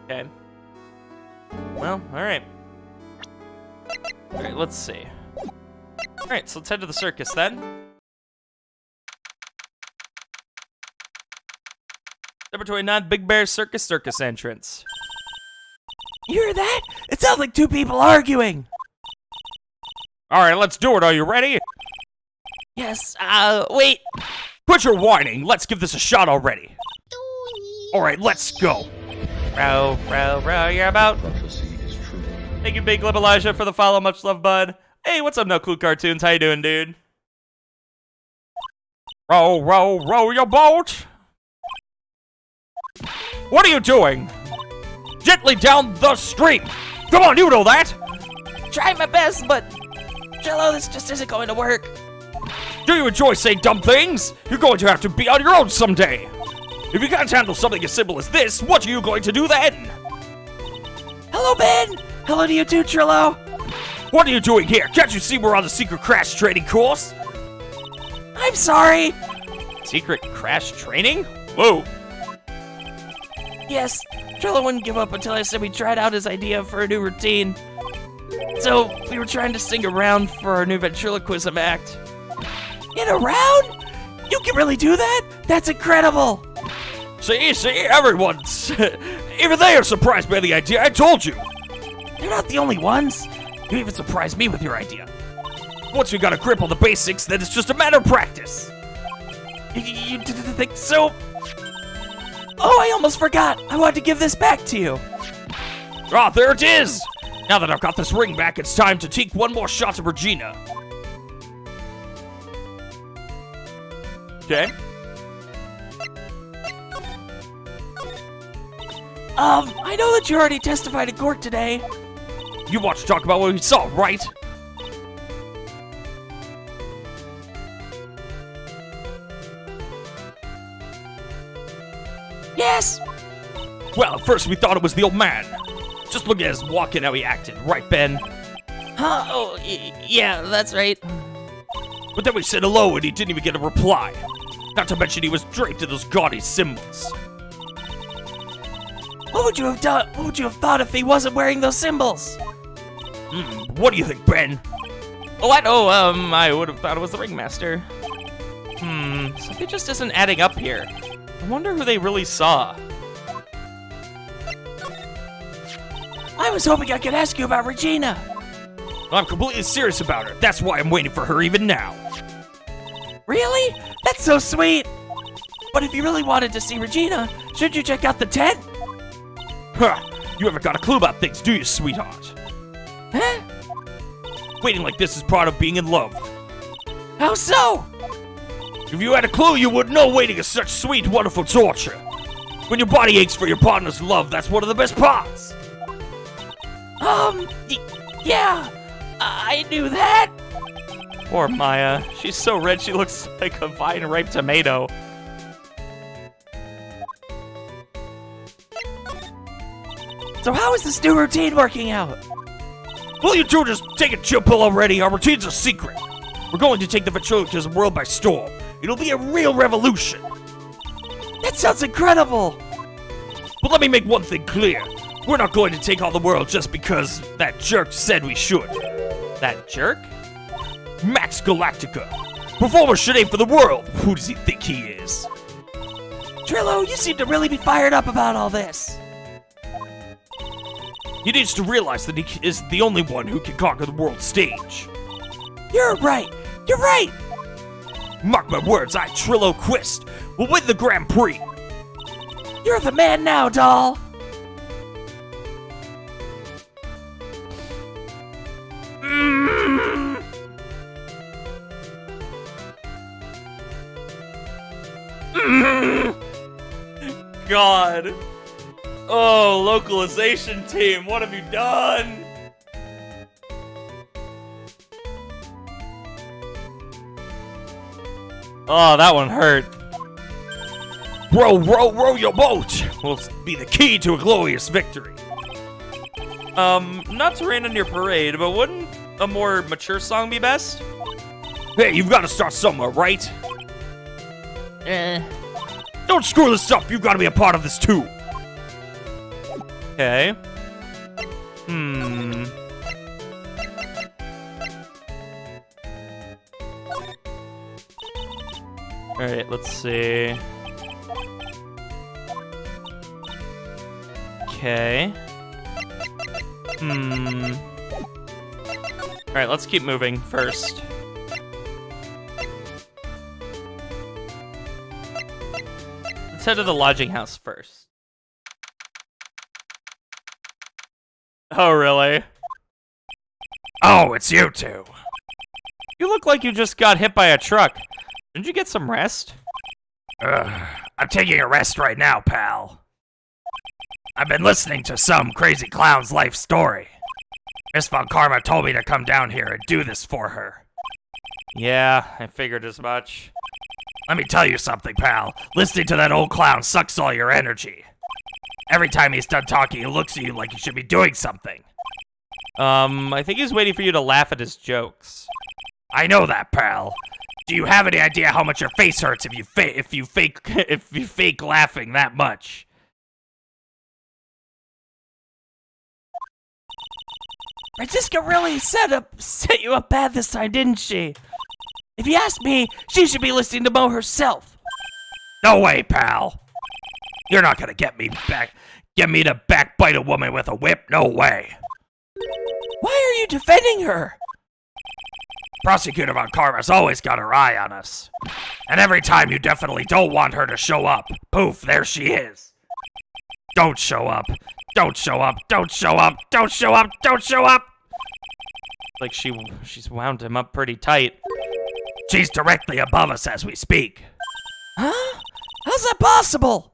Okay. Well, alright. Alright, let's see. Alright, so let's head to the circus then. Number 29, Big Bear Circus entrance. You hear that? It sounds like two people arguing. Alright, let's do it. Are you ready? Yes, wait. Quit your whining. Let's give this a shot already. Alright, let's go. Row, you're about. Thank you, Big Lip Elijah, for the follow. Much love, bud. Hey, what's up, No Clue Cartoons? How you doing, dude? Row your boat. What are you doing? Gently down the stream. Come on, you know that! Trying my best, but Jello, this just isn't going to work. Do you enjoy saying dumb things? You're going to have to be on your own someday. If you can't handle something as simple as this, what are you going to do then? Hello, Ben. Hello to you too, Trillo. What are you doing here? Can't you see we're on the secret crash training course? I'm sorry. Secret crash training? Whoa. Yes, Trillo wouldn't give up until I said we tried out his idea for a new routine. So, we were trying to sing around for our new ventriloquism act. In a round? You can really do that? That's incredible! See, everyone's... even they are surprised by the idea, I told you! You're not the only ones. You even surprised me with your idea. Once we got a grip on the basics, then it's just a matter of practice. You think so? Oh, I almost forgot. I wanted to give this back to you. Ah, there it is! Now that I've got this ring back, it's time to take one more shot at Regina. Okay. I know that you already testified in court today. You want to talk about what we saw, right? Yes! Well, at first we thought it was the old man. Just look at his walk and how he acted, right, Ben? Huh? Oh, yeah, that's right. But then we said hello and he didn't even get a reply. Not to mention he was draped in those gaudy symbols. What would you have done? What would you have thought if he wasn't wearing those symbols? What do you think, Ben? Oh, I know, I would have thought it was the ringmaster. Something just isn't adding up here. I wonder who they really saw. I was hoping I could ask you about Regina. I'm completely serious about her. That's why I'm waiting for her even now. Really? That's so sweet. But if you really wanted to see Regina, shouldn't you check out the tent? Huh, you haven't got a clue about things, do you, sweetheart? Huh? Waiting like this is part of being in love. How so? If you had a clue, you would know waiting is such sweet, wonderful torture. When your body aches for your partner's love, that's one of the best parts. Yeah, I knew that. Poor Maya. She's so red she looks like a vine-ripe tomato. So how is this new routine working out? Will you two just take a chill pill already? Our routine's a secret. We're going to take the ventriloquism world by storm. It'll be a real revolution. That sounds incredible. But let me make one thing clear. We're not going to take on the world just because that jerk said we should. That jerk? Max Galactica. Performer should aim for the world. Who does he think he is? Trillo, you seem to really be fired up about all this. He needs to realize that he is the only one who can conquer the world stage. You're right. You're right. Mark my words, I, Trillo Quist, will win the Grand Prix. You're the man now, doll. God. Oh, localization team, what have you done? Oh, that one hurt. Row your boat will be the key to a glorious victory. Not to rain on your parade, but wouldn't a more mature song be best? Hey, you've got to start somewhere, right? Don't screw this up, you've got to be a part of this too. Okay. Alright, let's see. Okay. Alright, let's keep moving first. Let's head to the lodging house first. Oh, really? Oh, it's you two. You look like you just got hit by a truck. Didn't you get some rest? I'm taking a rest right now, pal. I've been listening to some crazy clown's life story. Miss Von Karma told me to come down here and do this for her. Yeah, I figured as much. Let me tell you something, pal. Listening to that old clown sucks all your energy. Every time he's done talking, he looks at you like you should be doing something. I think he's waiting for you to laugh at his jokes. I know that, pal. Do you have any idea how much your face hurts if you fake laughing that much? Francisca really set you up bad this time, didn't she? If you ask me, she should be listening to Mo herself. No way, pal. You're not gonna get me to backbite a woman with a whip. No way. Why are you defending her? Prosecutor Von Karma's always got her eye on us. And every time you definitely don't want her to show up, poof, there she is. Don't show up. Don't show up. Don't show up. Don't show up. Don't show up. Like she's wound him up pretty tight. She's directly above us as we speak. Huh? How's that possible?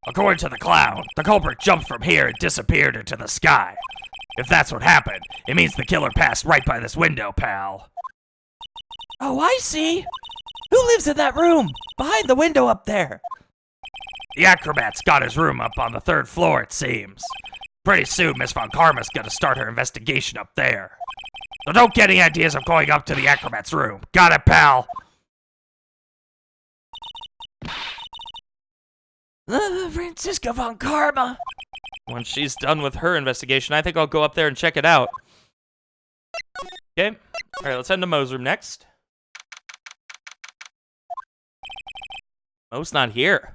According to the clown, the culprit jumped from here and disappeared into the sky. If that's what happened, it means the killer passed right by this window, pal. Oh, I see. Who lives in that room? Behind the window up there. The acrobat's got his room up on the 3rd floor, it seems. Pretty soon, Miss Von Karma's gonna start her investigation up there. So don't get any ideas of going up to the acrobat's room. Got it, pal? Francisca Von Karma. When she's done with her investigation, I think I'll go up there and check it out. Okay. Alright, let's head to Mo's room next. Mo's not here.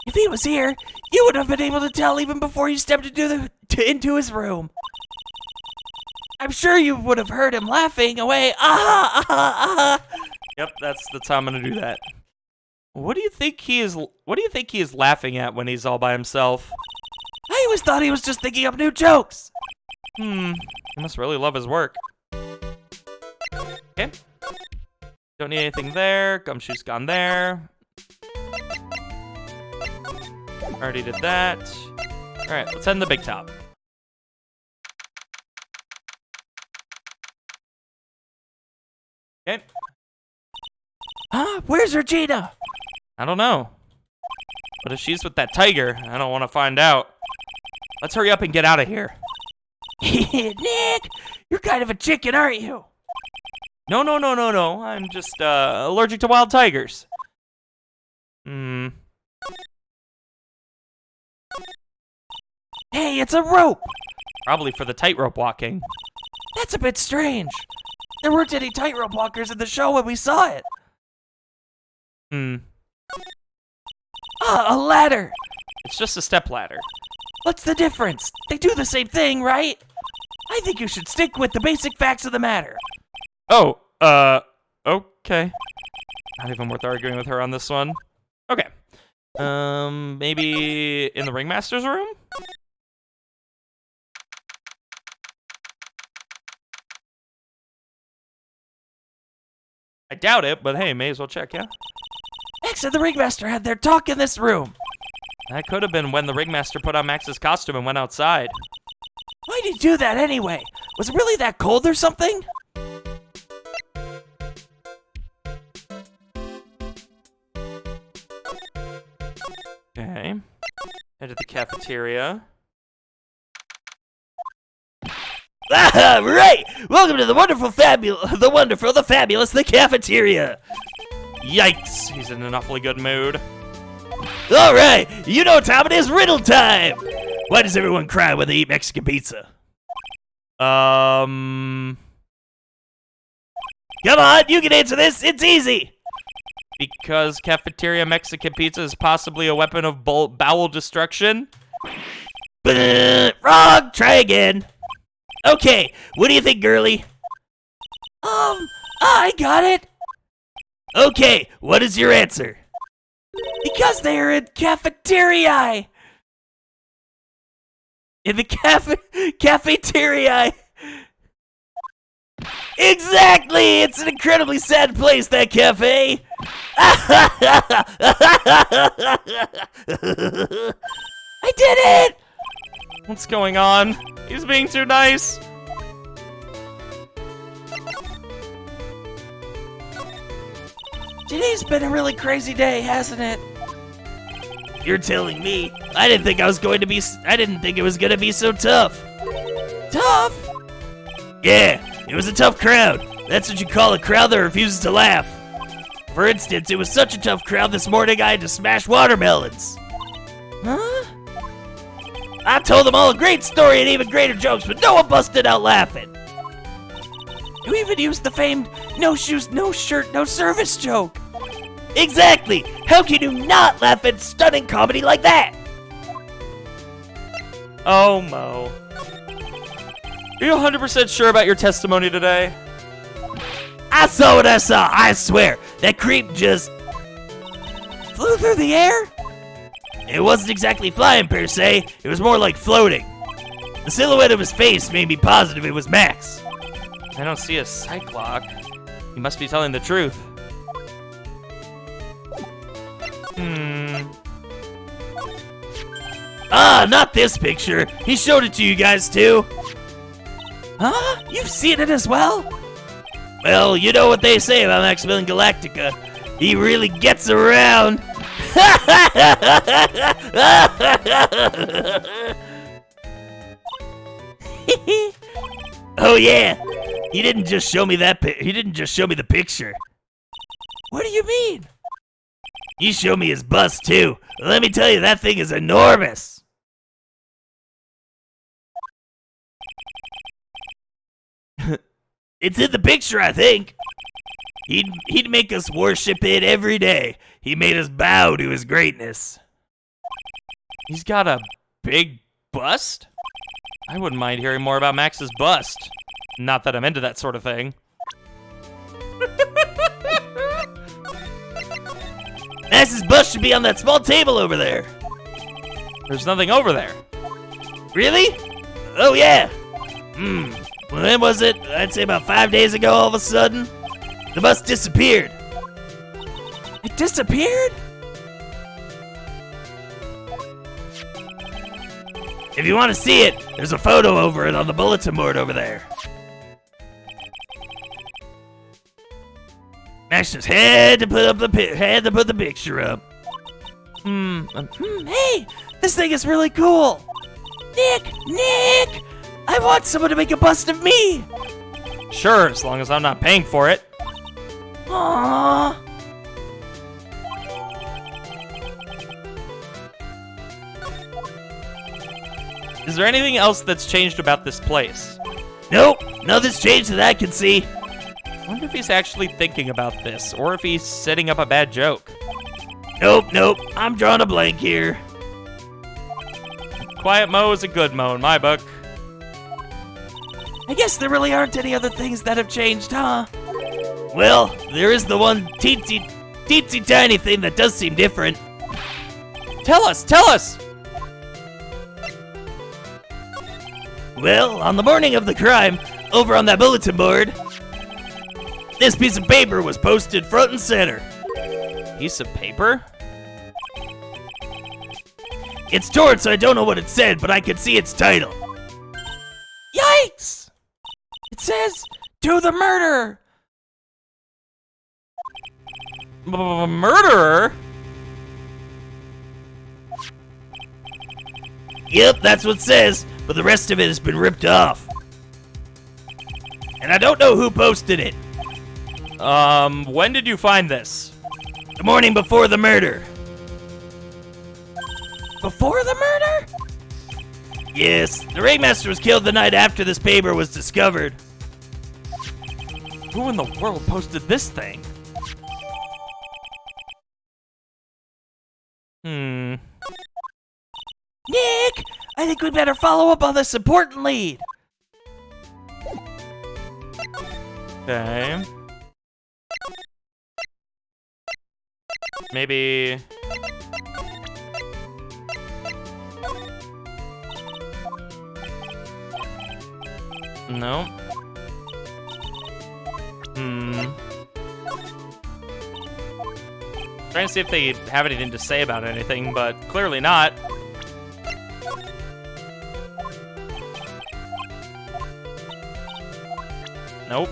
If he was here, you would have been able to tell even before you stepped into his room. I'm sure you would have heard him laughing away. Yep, that's how I'm gonna do that. What do you think he is laughing at when he's all by himself? I always thought he was just thinking up new jokes. He must really love his work. Okay. Don't need anything there. Gumshoe's gone there. Already did that. Alright, let's head in the big top. Okay. Huh? Where's Regina? I don't know. But if she's with that tiger, I don't want to find out. Let's hurry up and get out of here. Nick, you're kind of a chicken, aren't you? No. I'm just allergic to wild tigers. Hey, it's a rope. Probably for the tightrope walking. That's a bit strange. There weren't any tightrope walkers in the show when we saw it. Ah, a ladder. It's just a step ladder. What's the difference? They do the same thing, right? I think you should stick with the basic facts of the matter. Oh, okay. Not even worth arguing with her on this one. Okay. Maybe in the ringmaster's room? I doubt it, but hey, may as well check, yeah? Max and the ringmaster had their talk in this room. That could have been when the ringmaster put on Max's costume and went outside. Why'd he do that anyway? Was it really that cold or something? Okay. Head to the cafeteria. Ah, right! Welcome to the wonderful, the fabulous, the cafeteria! Yikes! He's in an awfully good mood. Alright, you know what time it is, riddle time! Why does everyone cry when they eat Mexican pizza? Come on, you can answer this, it's easy! Because cafeteria Mexican pizza is possibly a weapon of bowel destruction? Wrong! Try again. Okay, what do you think, girly? I got it. Okay, what is your answer? Because they are in cafeteria. In the cafeteria. Exactly! It's an incredibly sad place, that cafe. I did it! What's going on? He's being too nice. Today's been a really crazy day, hasn't it? You're telling me. I didn't think it was gonna be so tough. Tough? Yeah, it was a tough crowd. That's what you call a crowd that refuses to laugh. For instance, it was such a tough crowd this morning I had to smash watermelons. Huh? I told them all a great story and even greater jokes, but no one busted out laughing. You even used the famed no shoes, no shirt, no service joke. Exactly! How can you not laugh at stunning comedy like that? Oh, Mo. Are you 100% sure about your testimony today? I saw what I saw, I swear. That creep just Flew through the air? It wasn't exactly flying per se, it was more like floating. The silhouette of his face made me positive it was Max. I don't see a Cyclock. He must be telling the truth. Ah, not this picture. He showed it to you guys too. Huh? You've seen it as well? Well, you know what they say about Maximilian Galactica. He really gets around. Oh yeah. He didn't just show me the picture. What do you mean? He showed me his bust too. Let me tell you, that thing is enormous. It's in the picture, I think. He'd make us worship it every day. He made us bow to his greatness. He's got a big bust? I wouldn't mind hearing more about Max's bust. Not that I'm into that sort of thing. Max's bust should be on that small table over there. There's nothing over there. Really? Oh yeah. When was it? I'd say about 5 days ago all of a sudden. The bust disappeared. It disappeared? If you want to see it, there's a photo over it on the bulletin board over there. Max just had to put the picture up. Hey, this thing is really cool. Nick, I want someone to make a bust of me. Sure, as long as I'm not paying for it. Aww. Is there anything else that's changed about this place? Nope, nothing's changed that I can see. I wonder if he's actually thinking about this, or if he's setting up a bad joke. Nope, I'm drawing a blank here. Quiet Mo is a good Mo in my book. I guess there really aren't any other things that have changed, huh? Well, there is the one teensy tiny thing that does seem different. Tell us! Well, on the morning of the crime, over on that bulletin board, this piece of paper was posted front and center. Piece of paper? It's torn, so I don't know what it said, but I could see its title. Yikes! It says, "To the murderer." Murderer? Yep, that's what it says, but the rest of it has been ripped off. And I don't know who posted it. When did you find this? The morning before the murder. Before the murder? Yes, the ringmaster was killed the night after this paper was discovered. Who in the world posted this thing? Nick, I think we'd better follow up on this important lead. Okay. Maybe... No. Trying to see if they have anything to say about anything, but clearly not. Nope.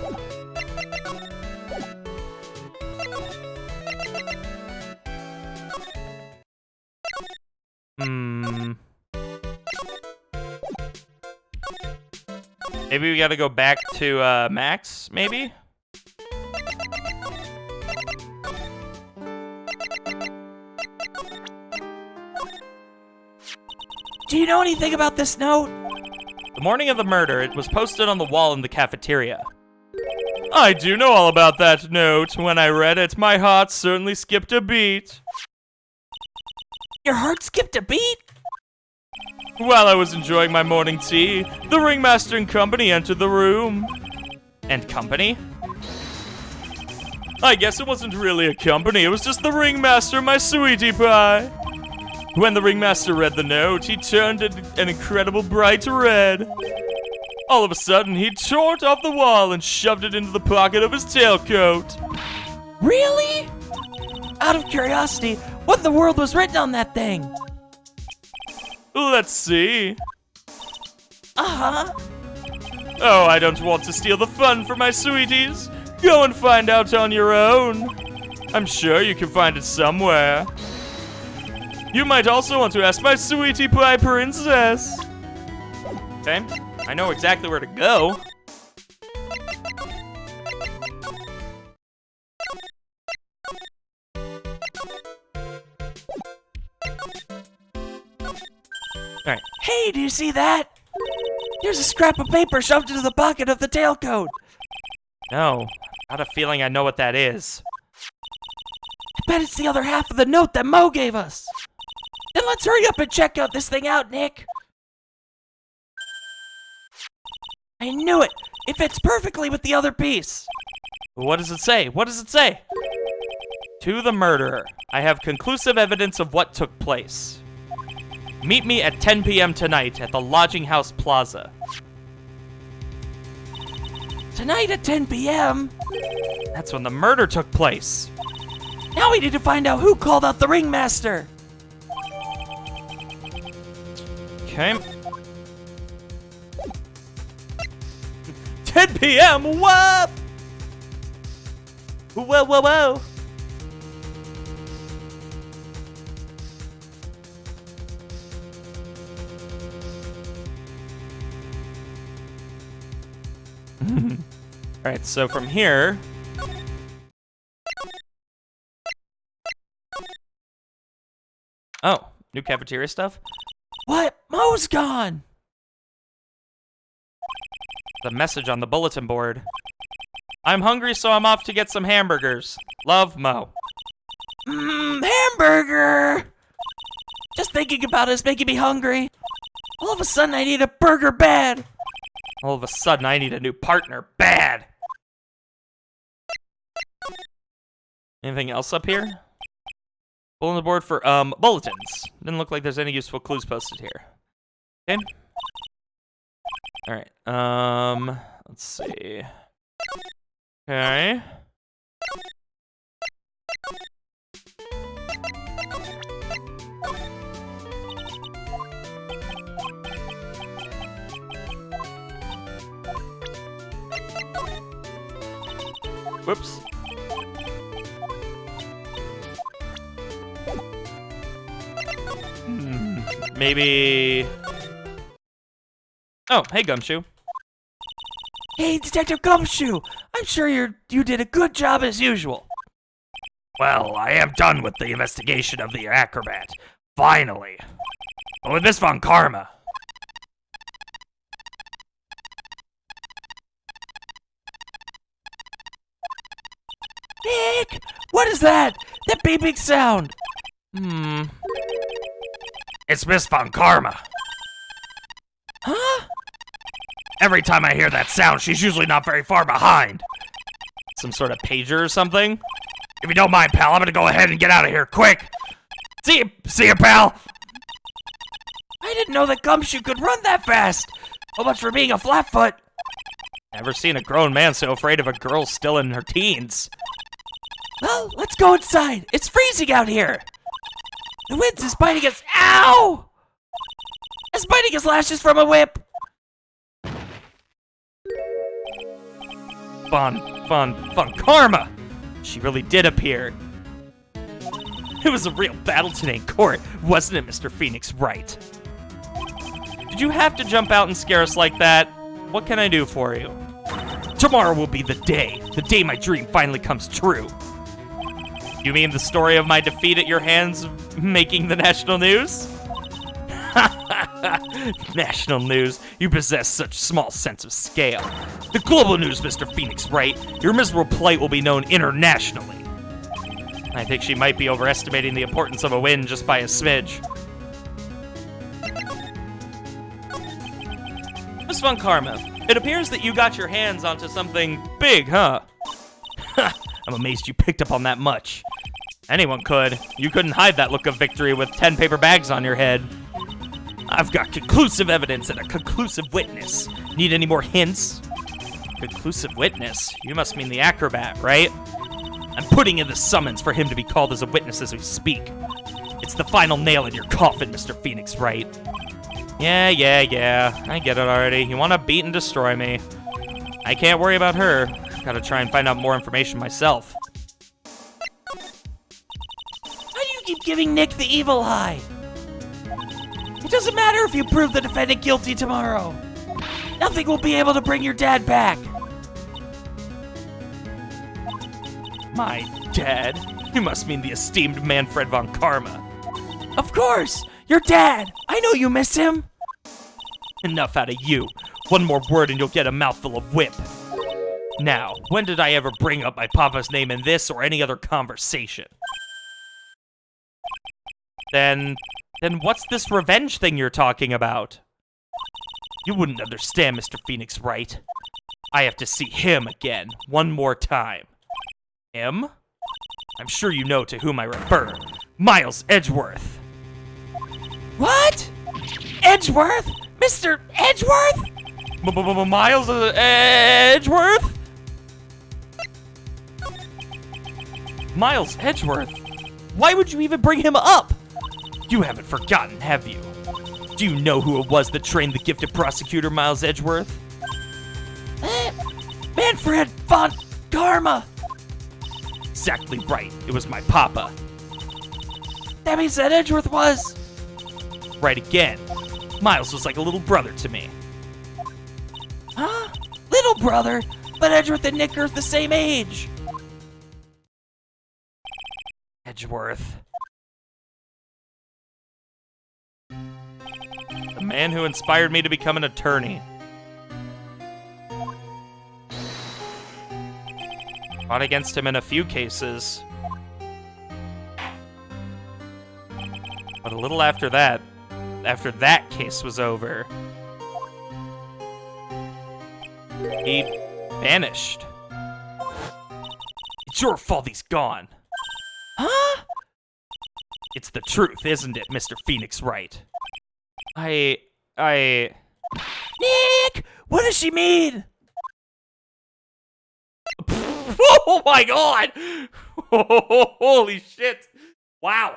Maybe we gotta go back to Max, maybe? Do you know anything about this note? The morning of the murder, it was posted on the wall in the cafeteria. I do know all about that note. When I read it, my heart certainly skipped a beat. Your heart skipped a beat? While I was enjoying my morning tea, the ringmaster and company entered the room. And company? I guess it wasn't really a company, it was just the ringmaster, my sweetie pie. When the ringmaster read the note, he turned it an incredible bright red. All of a sudden, he tore it off the wall and shoved it into the pocket of his tailcoat. Really? Out of curiosity, what in the world was written on that thing? Let's see. Uh-huh. Oh, I don't want to steal the fun for my sweeties. Go and find out on your own. I'm sure you can find it somewhere. You might also want to ask my sweetie pie princess. Okay, I know exactly where to go. Alright. Hey, do you see that? Here's a scrap of paper shoved into the pocket of the tailcoat. No, got a feeling I know what that is. I bet it's the other half of the note that Mo gave us. Then let's hurry up and check out this thing out, Nick. I knew it. It fits perfectly with the other piece. What does it say? What does it say? To the murderer, I have conclusive evidence of what took place. Meet me at 10 p.m. tonight at the Lodging House Plaza. Tonight at 10 p.m.? That's when the murder took place. Now we need to find out who called out the ringmaster. Okay. 10 p.m. Whoa! Whoa, whoa, whoa. Alright, so from here... Oh, new cafeteria stuff? What? Mo's gone. The message on the bulletin board. I'm hungry, so I'm off to get some hamburgers. Love, Mo. Hamburger! Just thinking about it is making me hungry. All of a sudden, I need a burger bad. All of a sudden, I need a new partner. Bad! Anything else up here? Bulletin board for, bulletins. Didn't look like there's any useful clues posted here. Okay. Alright, let's see. Okay. Whoops. Maybe... Oh, hey, Gumshoe. Hey, Detective Gumshoe! I'm sure you did a good job as usual. Well, I am done with the investigation of the acrobat. Finally. But with Miss Von Karma. Nick! What is that? That beeping sound! It's Miss Von Karma. Huh? Every time I hear that sound, she's usually not very far behind. Some sort of pager or something? If you don't mind, pal, I'm gonna go ahead and get out of here, quick! See you, pal! I didn't know that Gumshoe could run that fast! So much for being a flatfoot! Never seen a grown man so afraid of a girl still in her teens. Well, let's go inside! It's freezing out here! The wind is biting us. Ow! It's biting his lashes from a whip! Von Karma! She really did appear. It was a real battle today in court, wasn't it, Mr. Phoenix Wright? Did you have to jump out and scare us like that? What can I do for you? Tomorrow will be the day my dream finally comes true. You mean the story of my defeat at your hands making the national news? National news, you possess such small sense of scale. The global news, Mr. Phoenix Wright, your miserable plight will be known internationally. I think she might be overestimating the importance of a win just by a smidge. Miss Von Karma, it appears that you got your hands onto something big, huh? I'm amazed you picked up on that much. Anyone could. You couldn't hide that look of victory with 10 paper bags on your head. I've got conclusive evidence and a conclusive witness. Need any more hints? Conclusive witness? You must mean the acrobat, right? I'm putting in the summons for him to be called as a witness as we speak. It's the final nail in your coffin, Mr. Phoenix Wright. Yeah. I get it already. You want to beat and destroy me. I can't worry about her. Gotta try and find out more information myself. Why do you keep giving Nick the evil eye? It doesn't matter if you prove the defendant guilty tomorrow. Nothing will be able to bring your dad back. My dad? You must mean the esteemed Manfred von Karma. Of course! Your dad! I know you miss him! Enough out of you. One more word and you'll get a mouthful of whip. Now, when did I ever bring up my papa's name in this or any other conversation? Then what's this revenge thing you're talking about? You wouldn't understand, Mr. Phoenix Wright. I have to see him again, one more time. Him? I'm sure you know to whom I refer. Miles Edgeworth. What? Edgeworth? Mr. Edgeworth? Miles Edgeworth? Miles Edgeworth? Why would you even bring him up? You haven't forgotten, have you? Do you know who it was that trained the gifted prosecutor, Miles Edgeworth? Manfred von Karma! Exactly right. It was my papa. That means that Edgeworth was... Right again. Miles was like a little brother to me. Huh? Little brother? But Edgeworth and Nick are the same age. Edgeworth. The man who inspired me to become an attorney. Fought against him in a few cases. But a little after that case was over, he vanished. It's your fault he's gone. Huh? It's the truth, isn't it, Mr. Phoenix Wright? I... Nick! What does she mean? Oh my god! Holy shit! Wow.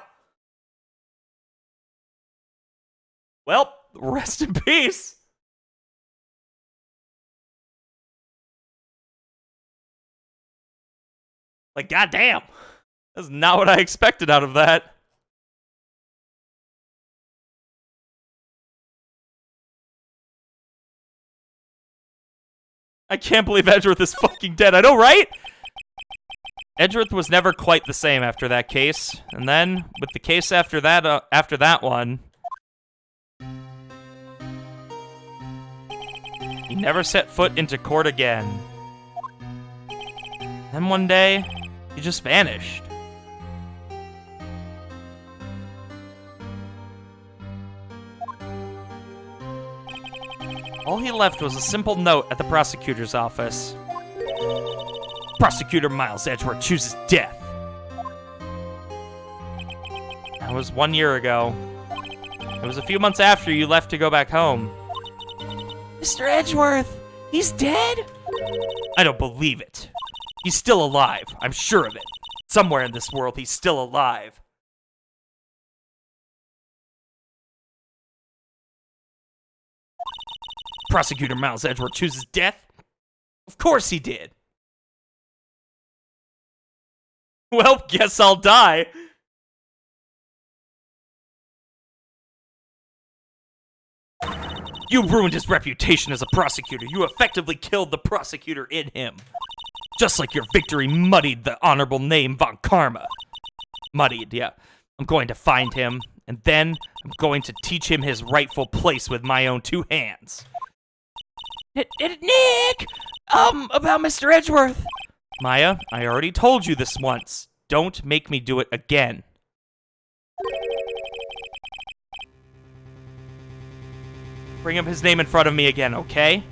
Well, rest in peace. Like, goddamn. That's not what I expected out of that. I can't believe Edgeworth is fucking dead. I know, right? Edgeworth was never quite the same after that case. And then, with the case after that one, he never set foot into court again. Then one day, he just vanished. All he left was a simple note at the prosecutor's office. Prosecutor Miles Edgeworth chooses death. That was 1 year ago. It was a few months after you left to go back home. Mr. Edgeworth, he's dead? I don't believe it. He's still alive. I'm sure of it. Somewhere in this world, he's still alive. Prosecutor Miles Edgeworth chooses death? Of course he did. Well, guess I'll die. You ruined his reputation as a prosecutor. You effectively killed the prosecutor in him. Just like your victory muddied the honorable name Von Karma. Muddied, yeah. I'm going to find him, and then I'm going to teach him his rightful place with my own 2 hands. Nick! About Mr. Edgeworth. Maya, I already told you this once. Don't make me do it again. Bring up his name in front of me again, okay?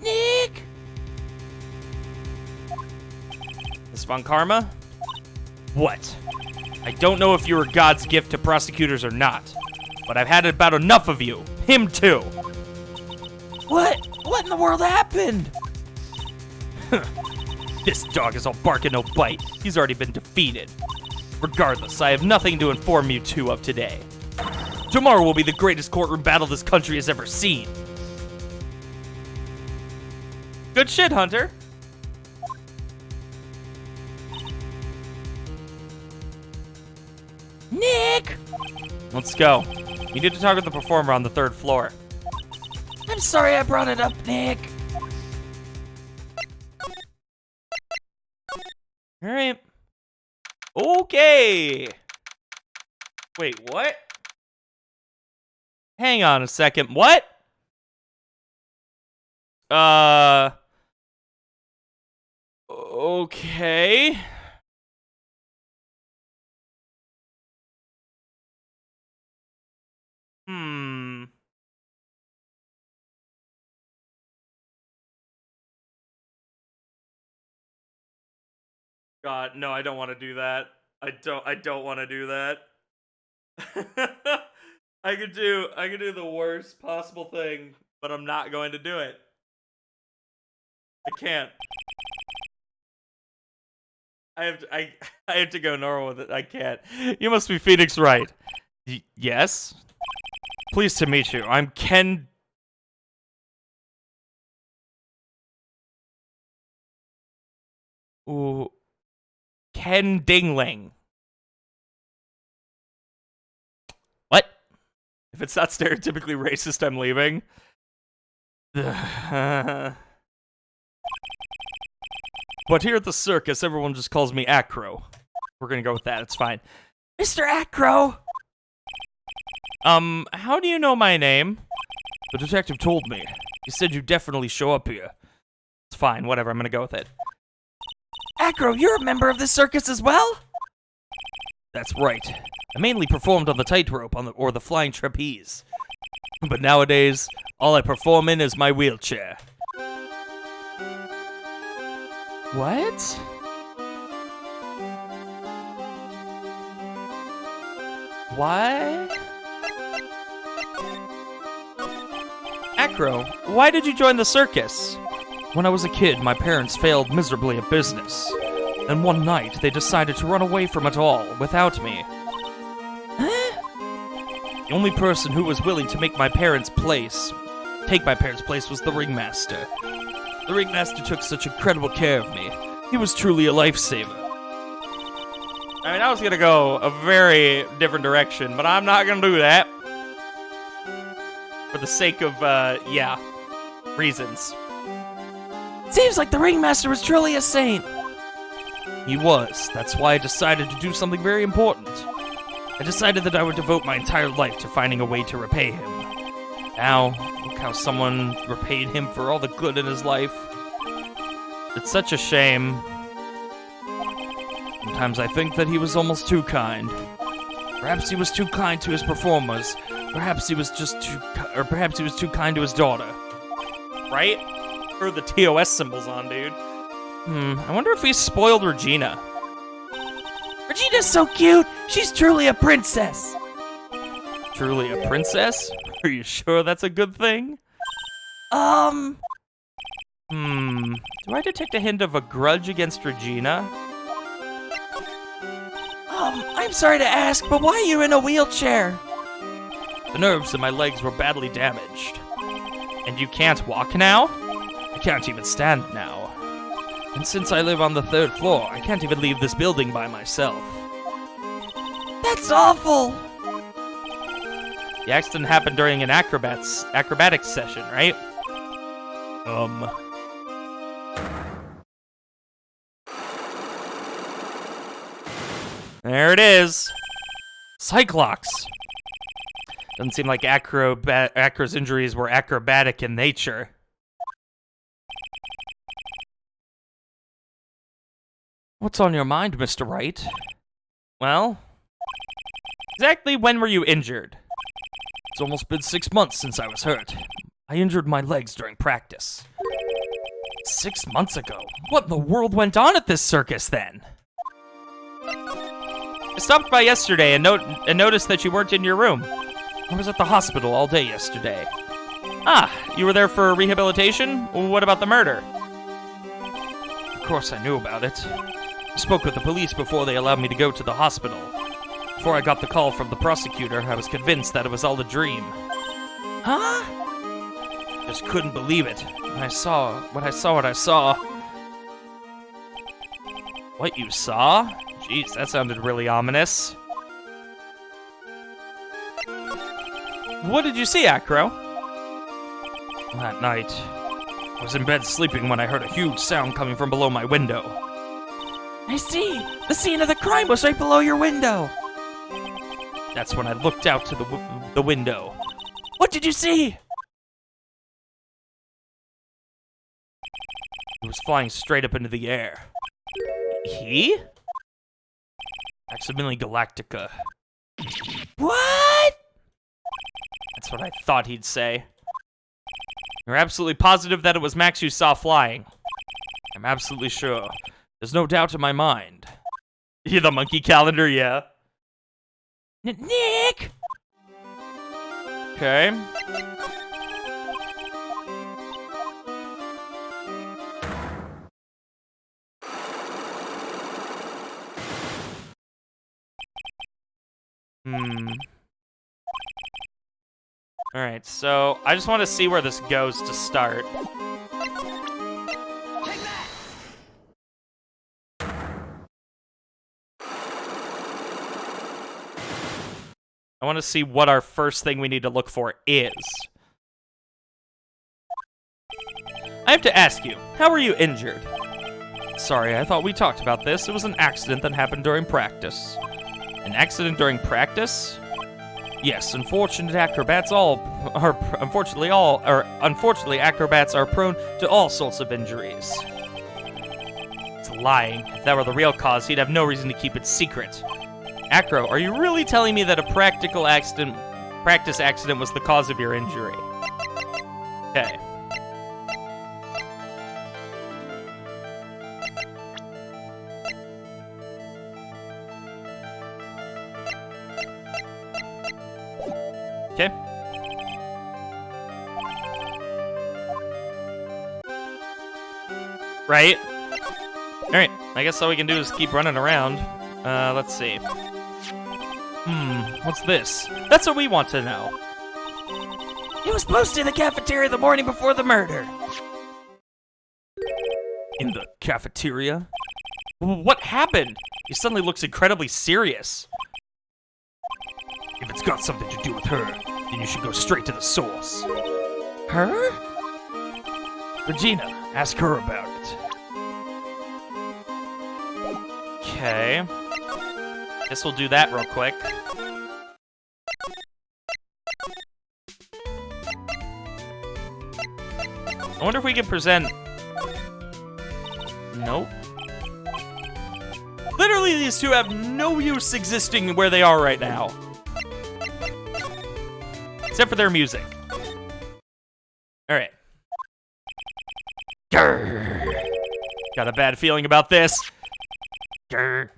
Nick! Miss Von Karma? What? I don't know if you were God's gift to prosecutors or not, but I've had about enough of you. Him too. What? What in the world happened? This dog is all bark and no bite. He's already been defeated. Regardless, I have nothing to inform you two of today. Tomorrow will be the greatest courtroom battle this country has ever seen. Good shit, Hunter. Nick! Let's go. You need to talk with the performer on the 3rd floor. I'm sorry I brought it up, Nick. Alright. Okay. Wait, what? Hang on a second. What? Okay. God, no, I don't want to do that. I don't want to do that. I could do the worst possible thing, but I'm not going to do it. I can't. I have to go normal with it. I can't. You must be Phoenix Wright. Yes? Pleased to meet you. I'm Ken. Ooh. Ken Dingling. What? If it's not stereotypically racist, I'm leaving. But here at the circus, everyone just calls me Acro. We're gonna go with that, it's fine. Mr. Acro! How do you know my name? The detective told me. He said you definitely show up here. It's fine, whatever, I'm gonna go with it. Acro, you're a member of this circus as well? That's right. I mainly performed on the tightrope or the flying trapeze. But nowadays, all I perform in is my wheelchair. What? What? Acro, why did you join the circus? When I was a kid, my parents failed miserably at business. And one night, they decided to run away from it all without me. Huh? The only person who was willing to take my parents' place was the ringmaster. The ringmaster took such incredible care of me. He was truly a lifesaver. I mean, I was gonna go a very different direction, but I'm not gonna do that. For the sake of, reasons. Seems like the ringmaster was truly a saint. He was. That's why I decided to do something very important. I decided that I would devote my entire life to finding a way to repay him. Now, look how someone repaid him for all the good in his life. It's such a shame. Sometimes I think that he was almost too kind. Perhaps he was too kind to his performers. Perhaps he was too kind to his daughter. Right? Throw the TOS symbols on, dude. I wonder if he spoiled Regina. Regina's so cute. She's truly a princess. Truly a princess? Are you sure that's a good thing? Do I detect a hint of a grudge against Regina? I'm sorry to ask, but why are you in a wheelchair? The nerves in my legs were badly damaged. And you can't walk now? I can't even stand now. And since I live on the 3rd floor, I can't even leave this building by myself. That's awful! The accident happened during an acrobatics session, right? There it is. Cyclops. Doesn't seem like Acro's injuries were acrobatic in nature. What's on your mind, Mr. Wright? Well, exactly when were you injured? It's almost been 6 months since I was hurt. I injured my legs during practice. 6 months ago? What in the world went on at this circus then? I stopped by yesterday and noticed that you weren't in your room. I was at the hospital all day yesterday. Ah, you were there for rehabilitation? What about the murder? Of course I knew about it. I spoke with the police before they allowed me to go to the hospital. Before I got the call from the prosecutor, I was convinced that it was all a dream. Huh? Just couldn't believe it. When I saw what I saw. What you saw? Jeez, that sounded really ominous. What did you see, Acro? That night, I was in bed sleeping when I heard a huge sound coming from below my window. I see! The scene of the crime was right below your window! That's when I looked out to the window. What did you see? He was flying straight up into the air. He? Accidentally Galactica. What? That's what I thought he'd say. You're absolutely positive that it was Max you saw flying? I'm absolutely sure. There's no doubt in my mind. Yeah, the monkey calendar, yeah. Nick! Okay. Alright, so I just want to see where this goes to start. I want to see what our first thing we need to look for is. I have to ask you, how were you injured? Sorry, I thought we talked about this. It was an accident that happened during practice. An accident during practice? Yes, unfortunately, acrobats are prone to all sorts of injuries. It's lying. If that were the real cause, he'd have no reason to keep it secret. Acro, are you really telling me that a practice accident was the cause of your injury? Okay. Okay. Right. Alright, I guess all we can do is keep running around. Let's see. What's this? That's what we want to know. He was posted in the cafeteria the morning before the murder. In the cafeteria? What happened? He suddenly looks incredibly serious. If it's got something to do with her, then you should go straight to the source. Her? Regina, ask her about it. Okay. Guess we'll do that real quick. I wonder if we can present... Nope. Literally, these two have no use existing where they are right now. Except for their music. Alright. Grr. Got a bad feeling about this. Grr.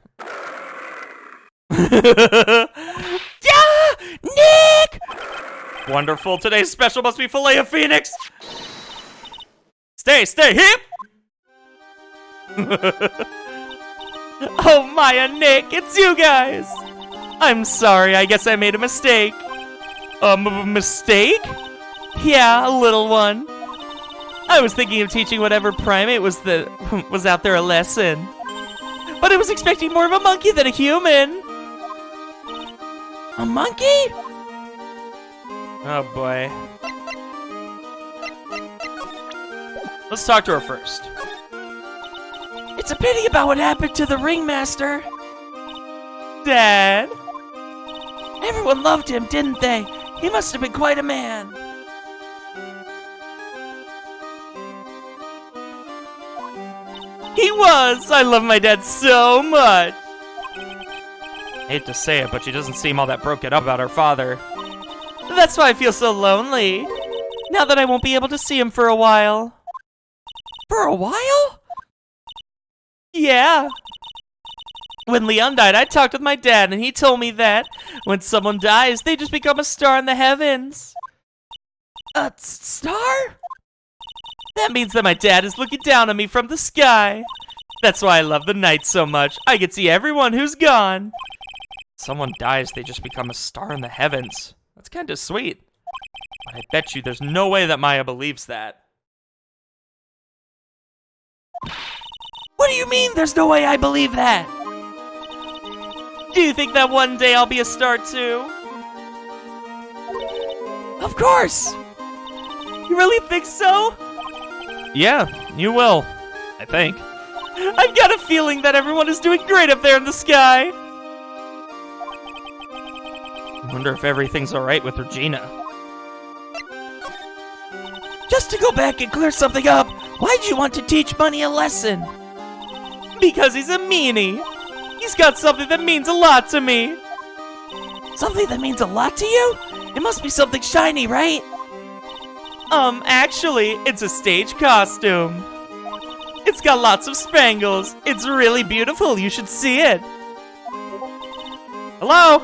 Yeah! Nick! Wonderful. Today's special must be filet of Phoenix. Stay hip! Oh, Maya, Nick, it's you guys! I'm sorry, I guess I made a mistake. Mistake? Yeah, a little one. I was thinking of teaching whatever primate was out there a lesson. But I was expecting more of a monkey than a human. A monkey? Oh boy. Let's talk to her first. It's a pity about what happened to the ringmaster. Dad? Everyone loved him, didn't they? He must have been quite a man. He was! I love my dad so much! I hate to say it, but she doesn't seem all that broken up about her father. That's why I feel so lonely. Now that I won't be able to see him for a while. For a while? Yeah. When Leon died, I talked with my dad, and he told me that when someone dies, they just become a star in the heavens. A star? That means that my dad is looking down on me from the sky. That's why I love the night so much. I can see everyone who's gone. Someone dies, they just become a star in the heavens. That's kind of sweet. But I bet you there's no way that Maya believes that. What do you mean there's no way I believe that? Do you think that one day I'll be a star too? Of course! You really think so? Yeah, you will. I think. I've got a feeling that everyone is doing great up there in the sky. I wonder if everything's alright with Regina. Just to go back and clear something up, why'd you want to teach Bunny a lesson? Because he's a meanie. He's got something that means a lot to me. Something that means a lot to you? It must be something shiny, right? Actually, it's a stage costume. It's got lots of spangles. It's really beautiful. You should see it. Hello?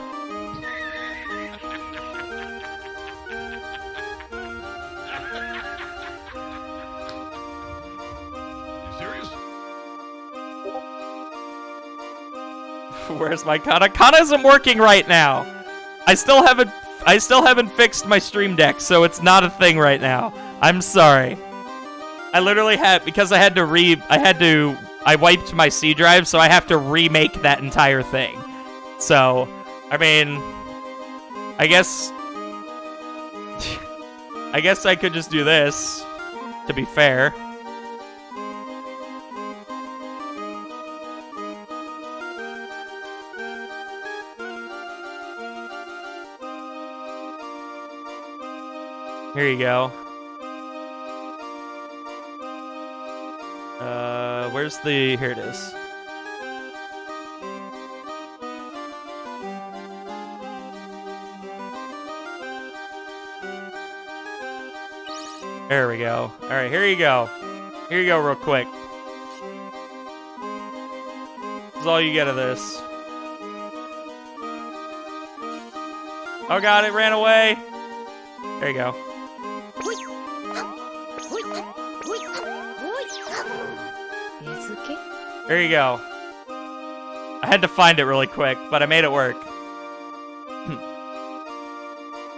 Where's my Kana? Kana isn't working right now. I still haven't fixed my stream deck, so it's not a thing right now. I'm sorry. I literally had, because I wiped my C drive, so I have to remake that entire thing. So, I mean, I guess I could just do this, to be fair. Here you go. Here it is. There we go. Alright, here you go. Here you go real quick. This is all you get of this. Oh god, it ran away. There you go. There you go. I had to find it really quick, but I made it work.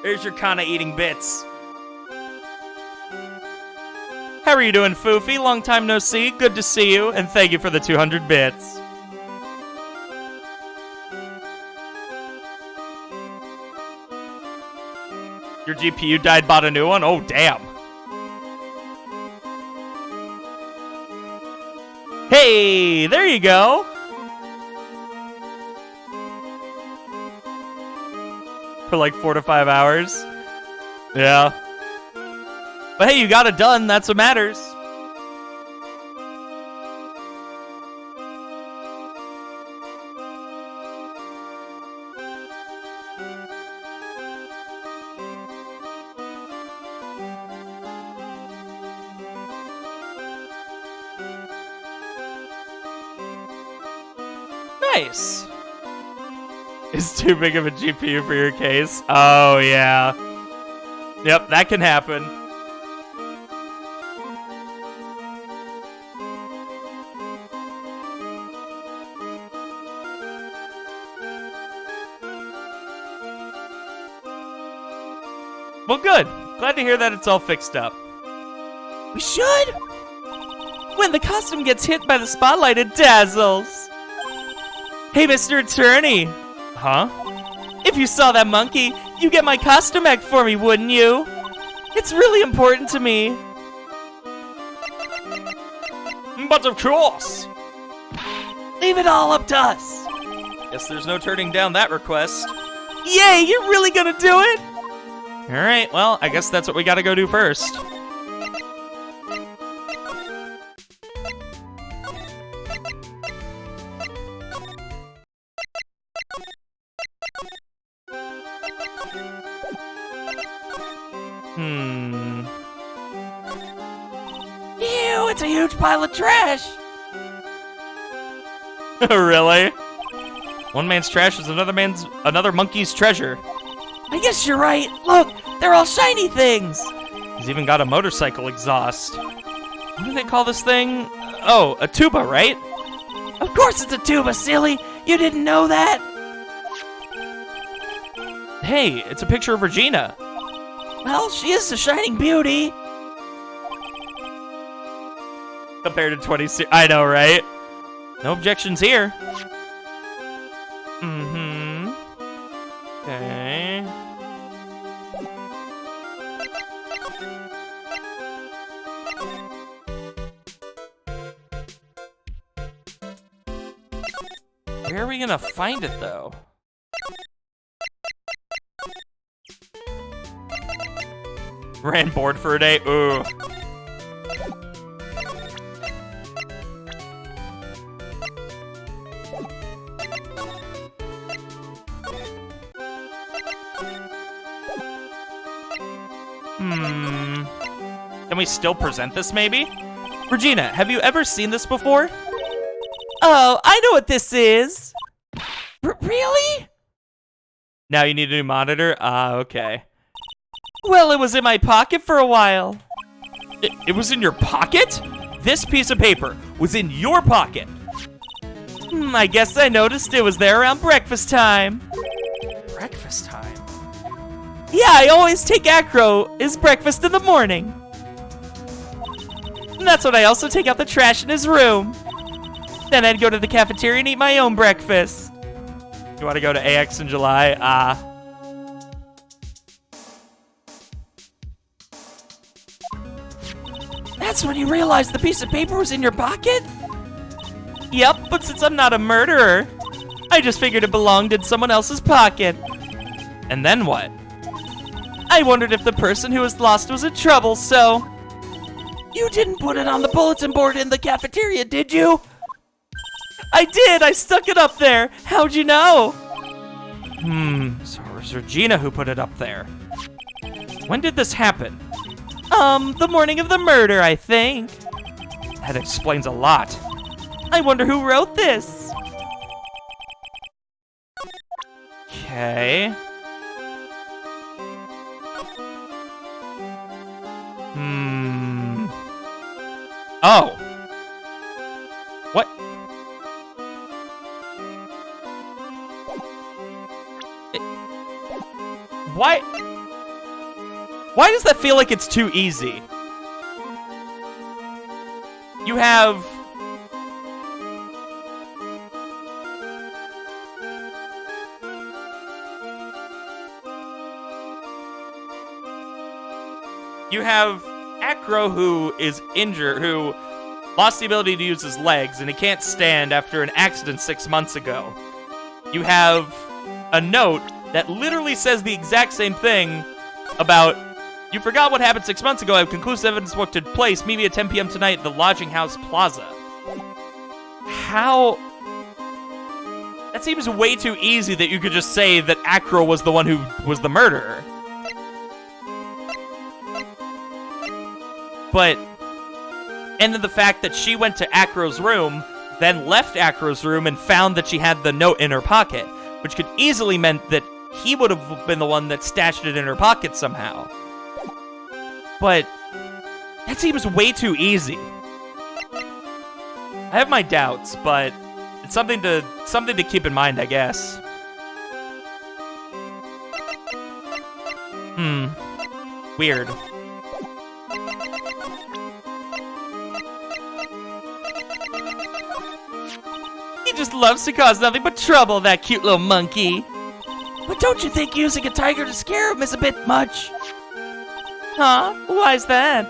There's your Kana eating bits. How are you doing, Foofy? Long time no see. Good to see you, and thank you for the 200 bits. Your GPU died, bought a new one? Oh, damn. Hey, there you go. For like 4 to 5 hours. Yeah. But hey, you got it done. That's what matters. Nice. Is too big of a GPU for your case? Oh, yeah. Yep, that can happen. Well, good. Glad to hear that it's all fixed up. We should? When the costume gets hit by the spotlight, it dazzles. Hey, Mr. Attorney. Huh? If you saw that monkey, you'd get my costume back for me, wouldn't you? It's really important to me. But of course. Leave it all up to us. Guess there's no turning down that request. Yay, you're really gonna do it? Alright, well, I guess that's what we gotta go do first. Ew, it's a huge pile of trash. Really? One man's trash is another monkey's treasure. I guess you're right. Look, they're all shiny things. He's even got a motorcycle exhaust. What do they call this thing? Oh, a tuba, right? Of course it's a tuba, silly. You didn't know that? Hey, it's a picture of Regina. Well, she is a shining beauty. Compared to 26. I know, right? No objections here. Okay. Where are we gonna find it, though? Ran bored for a day? Ooh. Can we still present this, maybe? Regina, have you ever seen this before? Oh, I know what this is. Really? Now you need a new monitor? Ah, okay. Well, it was in my pocket for a while. It was in your pocket? This piece of paper was in your pocket. I guess I noticed it was there around breakfast time. Breakfast time? Yeah, I always take Acro as breakfast in the morning. And that's when I also take out the trash in his room. Then I'd go to the cafeteria and eat my own breakfast. You want to go to AX in July? Ah. That's when you realized the piece of paper was in your pocket? Yep, but since I'm not a murderer, I just figured it belonged in someone else's pocket. And then what? I wondered if the person who was lost was in trouble, so... You didn't put it on the bulletin board in the cafeteria, did you? I did! I stuck it up there! How'd you know? So it was Regina who put it up there. When did this happen? The morning of the murder, I think. That explains a lot. I wonder who wrote this. Okay. Oh. What? Why? Why does that feel like it's too easy? You have... You have Acro, who is injured, who lost the ability to use his legs, and he can't stand after an accident 6 months ago. You have a note that literally says the exact same thing about, you forgot what happened 6 months ago. I have conclusive evidence of what took place. Meet me at 10 p.m. tonight at the Lodging House Plaza. How? That seems way too easy that you could just say that Acro was the one who was the murderer. But, and then the fact that she went to Acro's room, then left Acro's room and found that she had the note in her pocket, which could easily meant that he would have been the one that stashed it in her pocket somehow. But that seems way too easy. I have my doubts, but it's something to keep in mind, I guess. Weird. just loves to cause nothing but trouble, that cute little monkey. But don't you think using a tiger to scare him is a bit much? Huh? Why's that?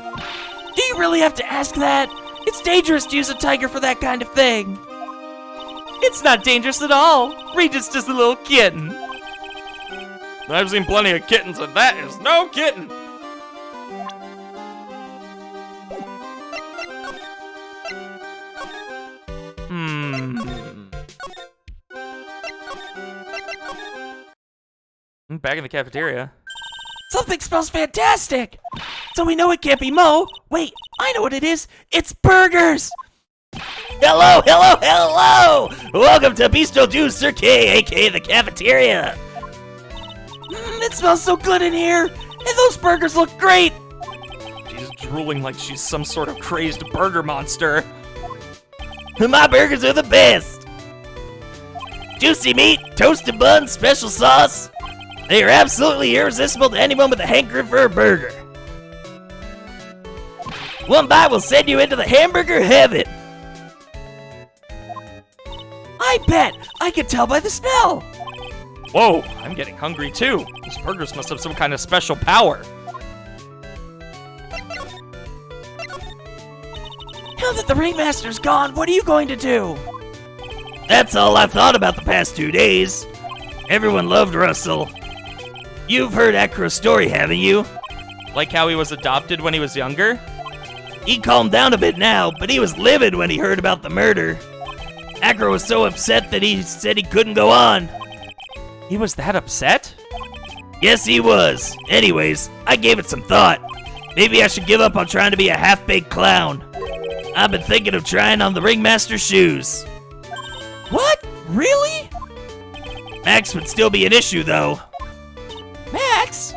Do you really have to ask that? It's dangerous to use a tiger for that kind of thing. It's not dangerous at all. Regis just a little kitten. I've seen plenty of kittens, and that is no kitten. Back in the cafeteria. Something smells fantastic! So we know it can't be Mo. Wait, I know what it is. It's burgers! Hello, hello, hello! Welcome to Bistro du Cirque, aka the cafeteria. It smells so good in here, and those burgers look great! She's drooling like she's some sort of crazed burger monster. My burgers are the best! Juicy meat, toasted buns, special sauce. They are absolutely irresistible to anyone with a hankering for a burger. One bite will send you into the hamburger heaven. I bet! I can tell by the smell! Whoa, I'm getting hungry too. These burgers must have some kind of special power. Now that the ringmaster's gone, what are you going to do? That's all I've thought about the past 2 days. Everyone loved Russell. You've heard Acro's story, haven't you? Like how he was adopted when he was younger? He calmed down a bit now, but he was livid when he heard about the murder. Acro was so upset that he said he couldn't go on. He was that upset? Yes, he was. Anyways, I gave it some thought. Maybe I should give up on trying to be a half-baked clown. I've been thinking of trying on the ringmaster's shoes. What? Really? Max would still be an issue, though. Max?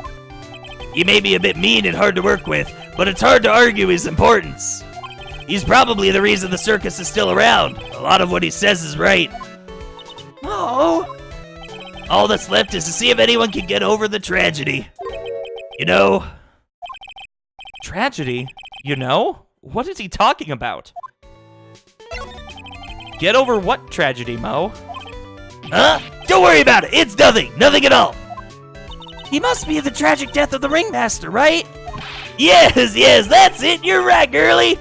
He may be a bit mean and hard to work with, but it's hard to argue his importance. He's probably the reason the circus is still around. A lot of what he says is right. Oh. All that's left is to see if anyone can get over the tragedy. You know? Tragedy? You know? What is he talking about? Get over what tragedy, Mo? Huh? Don't worry about it. It's nothing. Nothing at all. He must be the tragic death of the ringmaster, right? Yes, yes, that's it. You're right, girlie.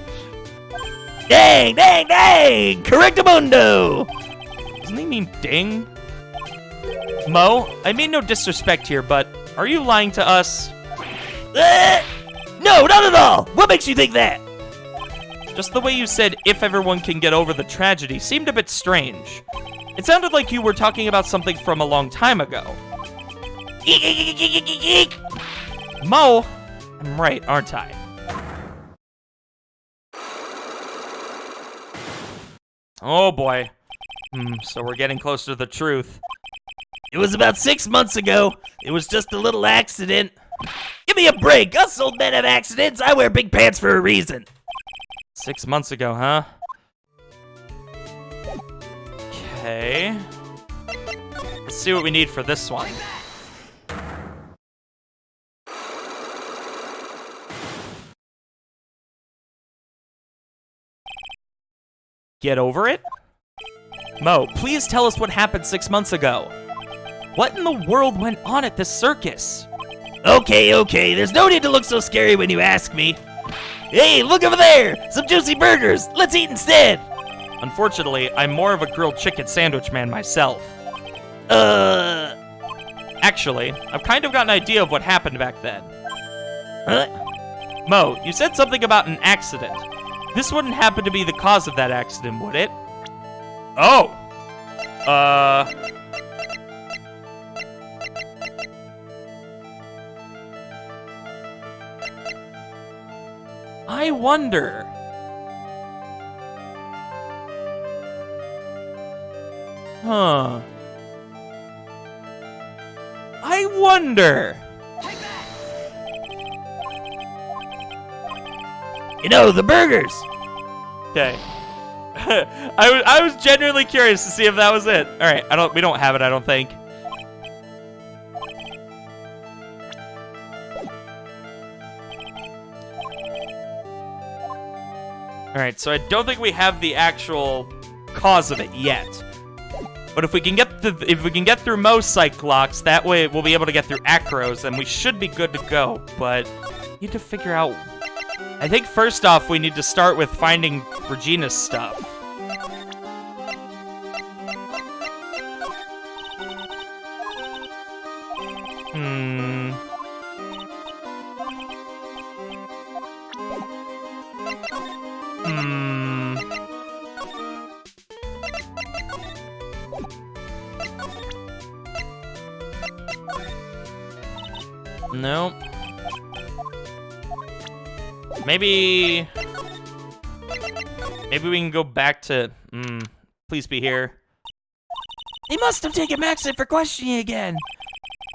Dang, dang, dang! Correctamundo! Doesn't he mean ding? Mo, I mean no disrespect here, but are you lying to us? No, not at all! What makes you think that? Just the way you said if everyone can get over the tragedy seemed a bit strange. It sounded like you were talking about something from a long time ago. Mo, I'm right, aren't I? Oh boy. So we're getting close to the truth. It was about 6 months ago. It was just a little accident. Give me a break. Us old men have accidents. I wear big pants for a reason. 6 months ago, huh? Okay. Let's see what we need for this one. Get over it? Mo, please tell us what happened 6 months ago. What in the world went on at this circus? Okay, okay. There's no need to look so scary when you ask me. Hey, look over there! Some juicy burgers! Let's eat instead! Unfortunately, I'm more of a grilled chicken sandwich man myself. Actually, I've kind of got an idea of what happened back then. Huh? Mo, you said something about an accident. This wouldn't happen to be the cause of that accident, would it? Oh! I wonder. Huh. I wonder. You know, the burgers! Okay. I was genuinely curious to see if that was it. All right, we don't have it, I don't think. All right, so I don't think we have the actual cause of it yet. But if we can get through most Cyclops, that way we'll be able to get through Acros, and we should be good to go. But we need to figure out. I think first off, we need to start with finding Regina's stuff. Nope. Maybe we can go back to, please be here. He must have taken Max in for questioning again.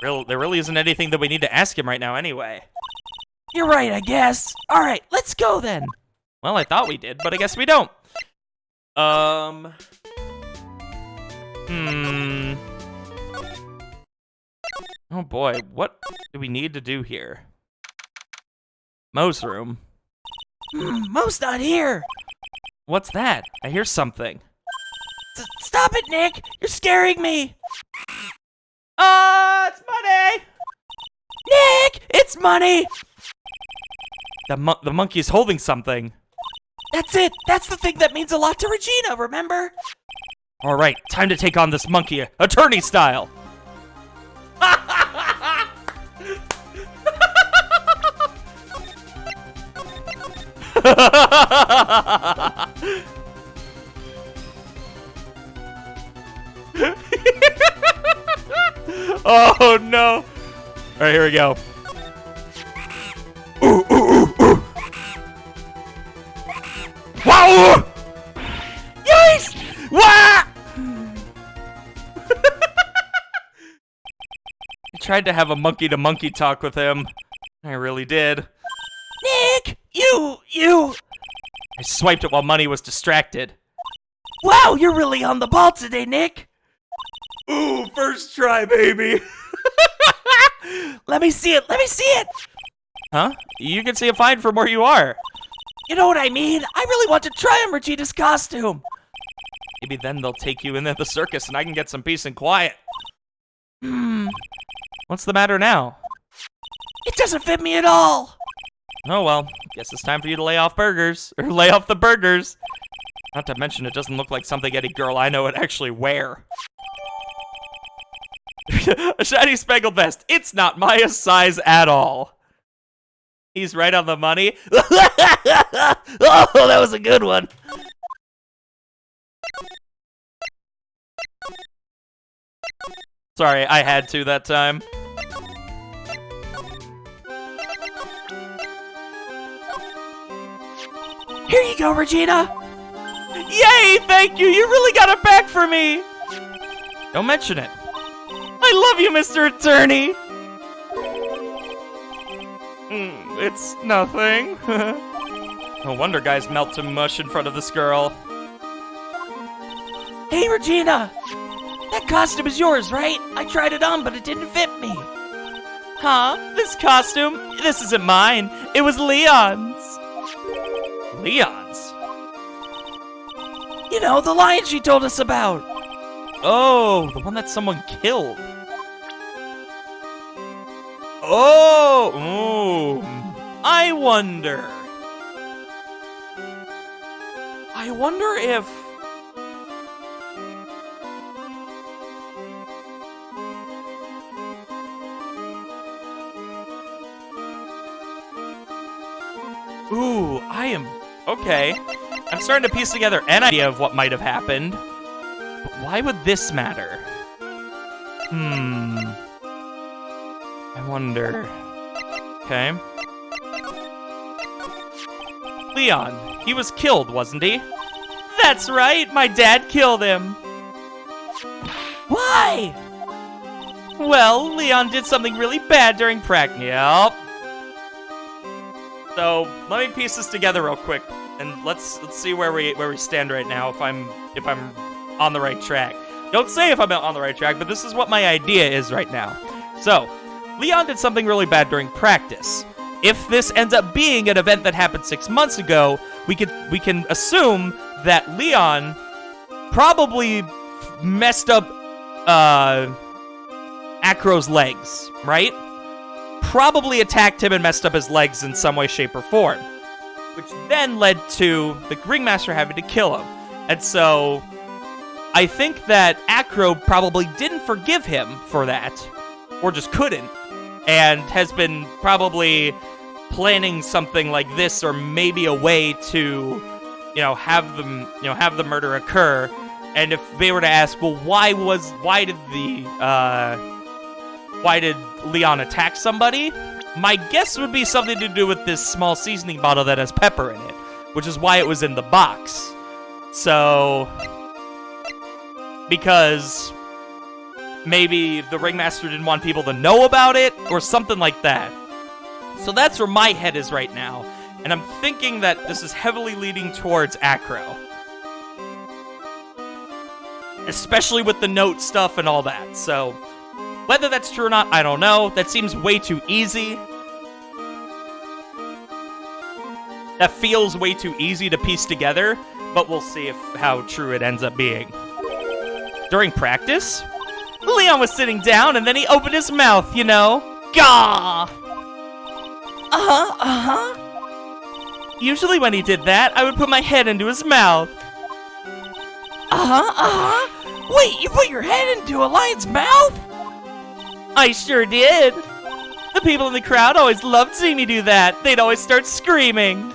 There really isn't anything that we need to ask him right now anyway. You're right, I guess. All right, let's go then. Well, I thought we did, but I guess we don't. Oh boy, what do we need to do here? Mo's room. Mo's not here. What's that? I hear something. Stop it, Nick. You're scaring me. It's money! Nick, it's money. The monkey's holding something. That's it. That's the thing that means a lot to Regina, remember? All right, time to take on this monkey, attorney style. Oh no! All right, here we go. Ooh, ooh, ooh, ooh. Wow! Yes! Wah! I tried to have a monkey-to-monkey talk with him. I really did. Nick, you. I swiped it while Money was distracted. Wow, you're really on the ball today, Nick. Ooh, first try, baby. Let me see it. Huh? You can see it fine from where you are. You know what I mean? I really want to try on Regina's costume. Maybe then they'll take you into the circus and I can get some peace and quiet. What's the matter now? It doesn't fit me at all. Oh well, guess it's time for you to lay off burgers. Or lay off the burgers. Not to mention it doesn't look like something any girl I know would actually wear. A shiny spangled vest. It's not my size at all. He's right on the money. Oh, that was a good one. Sorry, I had to that time. Here you go, Regina. Yay, thank you. You really got it back for me. Don't mention it. I love you, Mr. Attorney. It's nothing. No wonder guys melt to mush in front of this girl. Hey, Regina. That costume is yours, right? I tried it on, but it didn't fit me. Huh? This costume? This isn't mine. It was Leon's. Leon's? You know, the lion she told us about. Oh, the one that someone killed. Oh, ooh. I wonder if... Ooh, okay. I'm starting to piece together an idea of what might have happened. But why would this matter? I wonder. Okay. Leon, he was killed, wasn't he? That's right, my dad killed him. Why? Well, Leon did something really bad during practice. Yep. So let me piece this together real quick, and let's see where we stand right now. If I'm on the right track. Don't say if I'm on the right track, but this is what my idea is right now. So, Leon did something really bad during practice. If this ends up being an event that happened 6 months ago, we can assume that Leon probably messed up Acro's legs, right? Probably attacked him and messed up his legs in some way, shape, or form. Which then led to the Ringmaster having to kill him. And so, I think that Acro probably didn't forgive him for that, or just couldn't, and has been probably planning something like this, or maybe a way to, have the murder occur. And if they were to ask, well, why did Leon attack somebody? My guess would be something to do with this small seasoning bottle that has pepper in it, which is why it was in the box. So, because maybe the Ringmaster didn't want people to know about it, or something like that. So that's where my head is right now, and I'm thinking that this is heavily leading towards Acro. Especially with the note stuff and all that, so whether that's true or not, I don't know. That seems way too easy. That feels way too easy to piece together, but we'll see how true it ends up being. During practice, Leon was sitting down and then he opened his mouth, Gah! Usually when he did that, I would put my head into his mouth. Wait, you put your head into a lion's mouth? I sure did. The people in the crowd always loved seeing me do that. They'd always start screaming.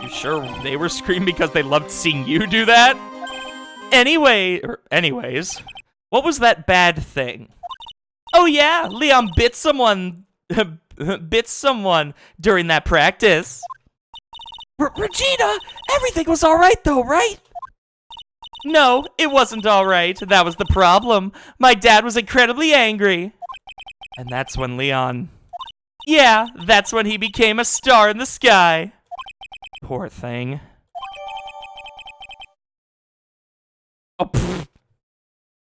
You sure they were screaming because they loved seeing you do that? Anyways, what was that bad thing? Oh yeah, Leon bit someone during that practice. Regina, everything was alright though, right? No, it wasn't alright. That was the problem. My dad was incredibly angry. And that's when that's when he became a star in the sky. Poor thing. Oh, pfft.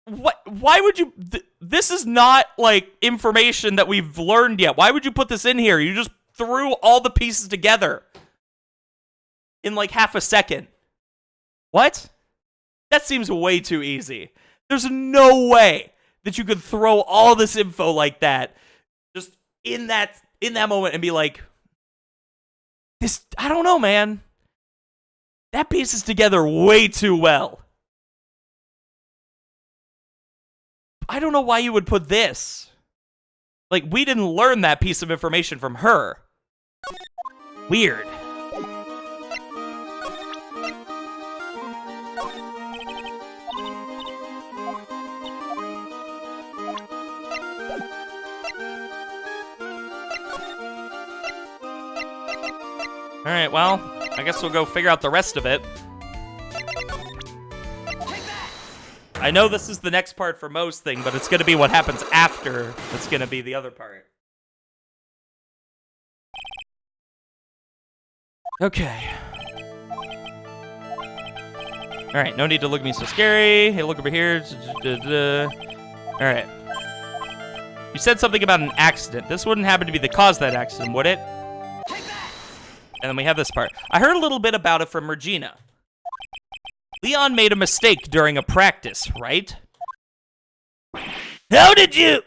What? Why would you... this is not, information that we've learned yet. Why would you put this in here? You just threw all the pieces together in, half a second. What? That seems way too easy. There's no way that you could throw all this info like that just in that moment and be like, I don't know, man. That pieces together way too well. I don't know why you would put this. We didn't learn that piece of information from her. Weird. Alright, well, I guess we'll go figure out the rest of it. I know this is the next part for Mo's thing, but it's going to be what happens after that's going to be the other part. Okay. Alright, no need to look at me so scary. Hey, look over here. Alright. You said something about an accident. This wouldn't happen to be the cause of that accident, would it? And then we have this part. I heard a little bit about it from Regina. Leon made a mistake during a practice, right? How did you...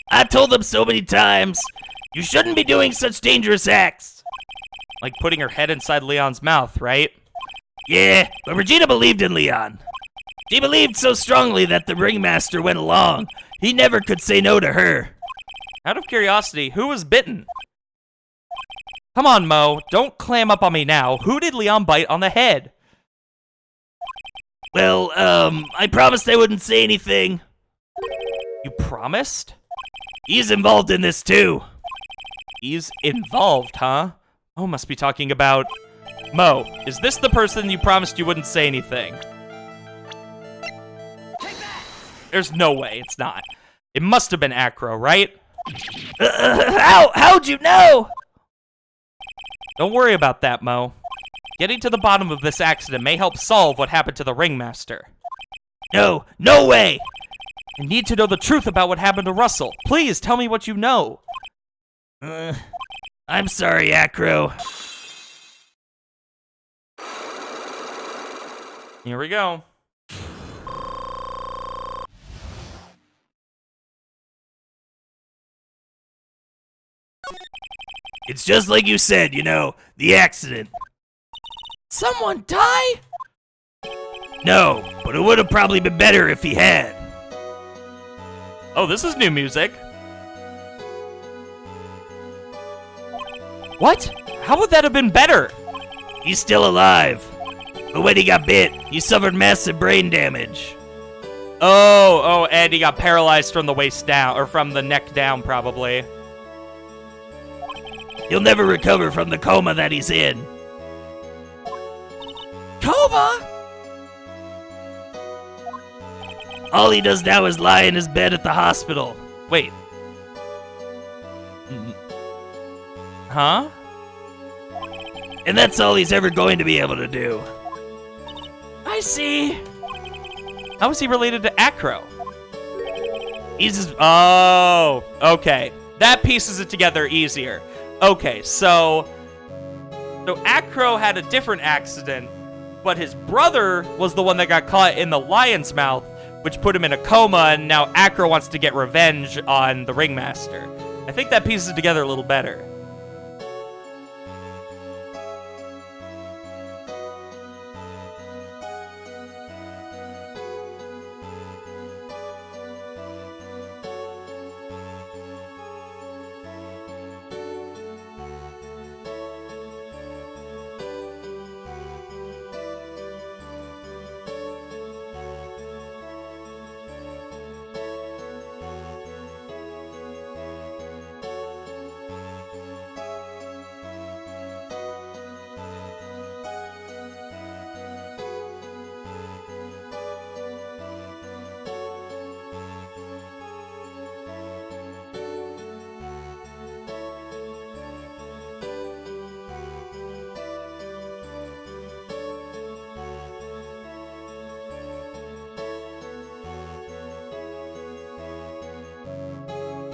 I told them so many times, you shouldn't be doing such dangerous acts. Like putting her head inside Leon's mouth, right? Yeah, but Regina believed in Leon. She believed so strongly that the Ringmaster went along. He never could say no to her. Out of curiosity, who was bitten? Come on, Mo. Don't clam up on me now. Who did Leon bite on the head? Well, I promised I wouldn't say anything. You promised? He's involved in this too. He's involved, huh? Oh, must be talking about... Mo, is this the person you promised you wouldn't say anything? There's no way it's not. It must have been Acro, right? How'd you know? Don't worry about that, Mo. Getting to the bottom of this accident may help solve what happened to the Ringmaster. No way! I need to know the truth about what happened to Russell. Please, tell me what you know. I'm sorry, Acro. Here we go. It's just like you said, you know, the accident. Someone die? No, but it would have probably been better if he had. Oh, this is new music. What? How would that have been better? He's still alive. But when he got bit, he suffered massive brain damage. Oh, and he got paralyzed from the waist down, or from the neck down, probably. He'll never recover from the coma that he's in. Coma? All he does now is lie in his bed at the hospital. Wait. Huh? And that's all he's ever going to be able to do. I see. How is he related to Acro? He's just, oh, okay. That pieces it together easier. Okay, so Acro had a different accident, but his brother was the one that got caught in the lion's mouth, which put him in a coma, and now Acro wants to get revenge on the ringmaster. I think that pieces it together a little better.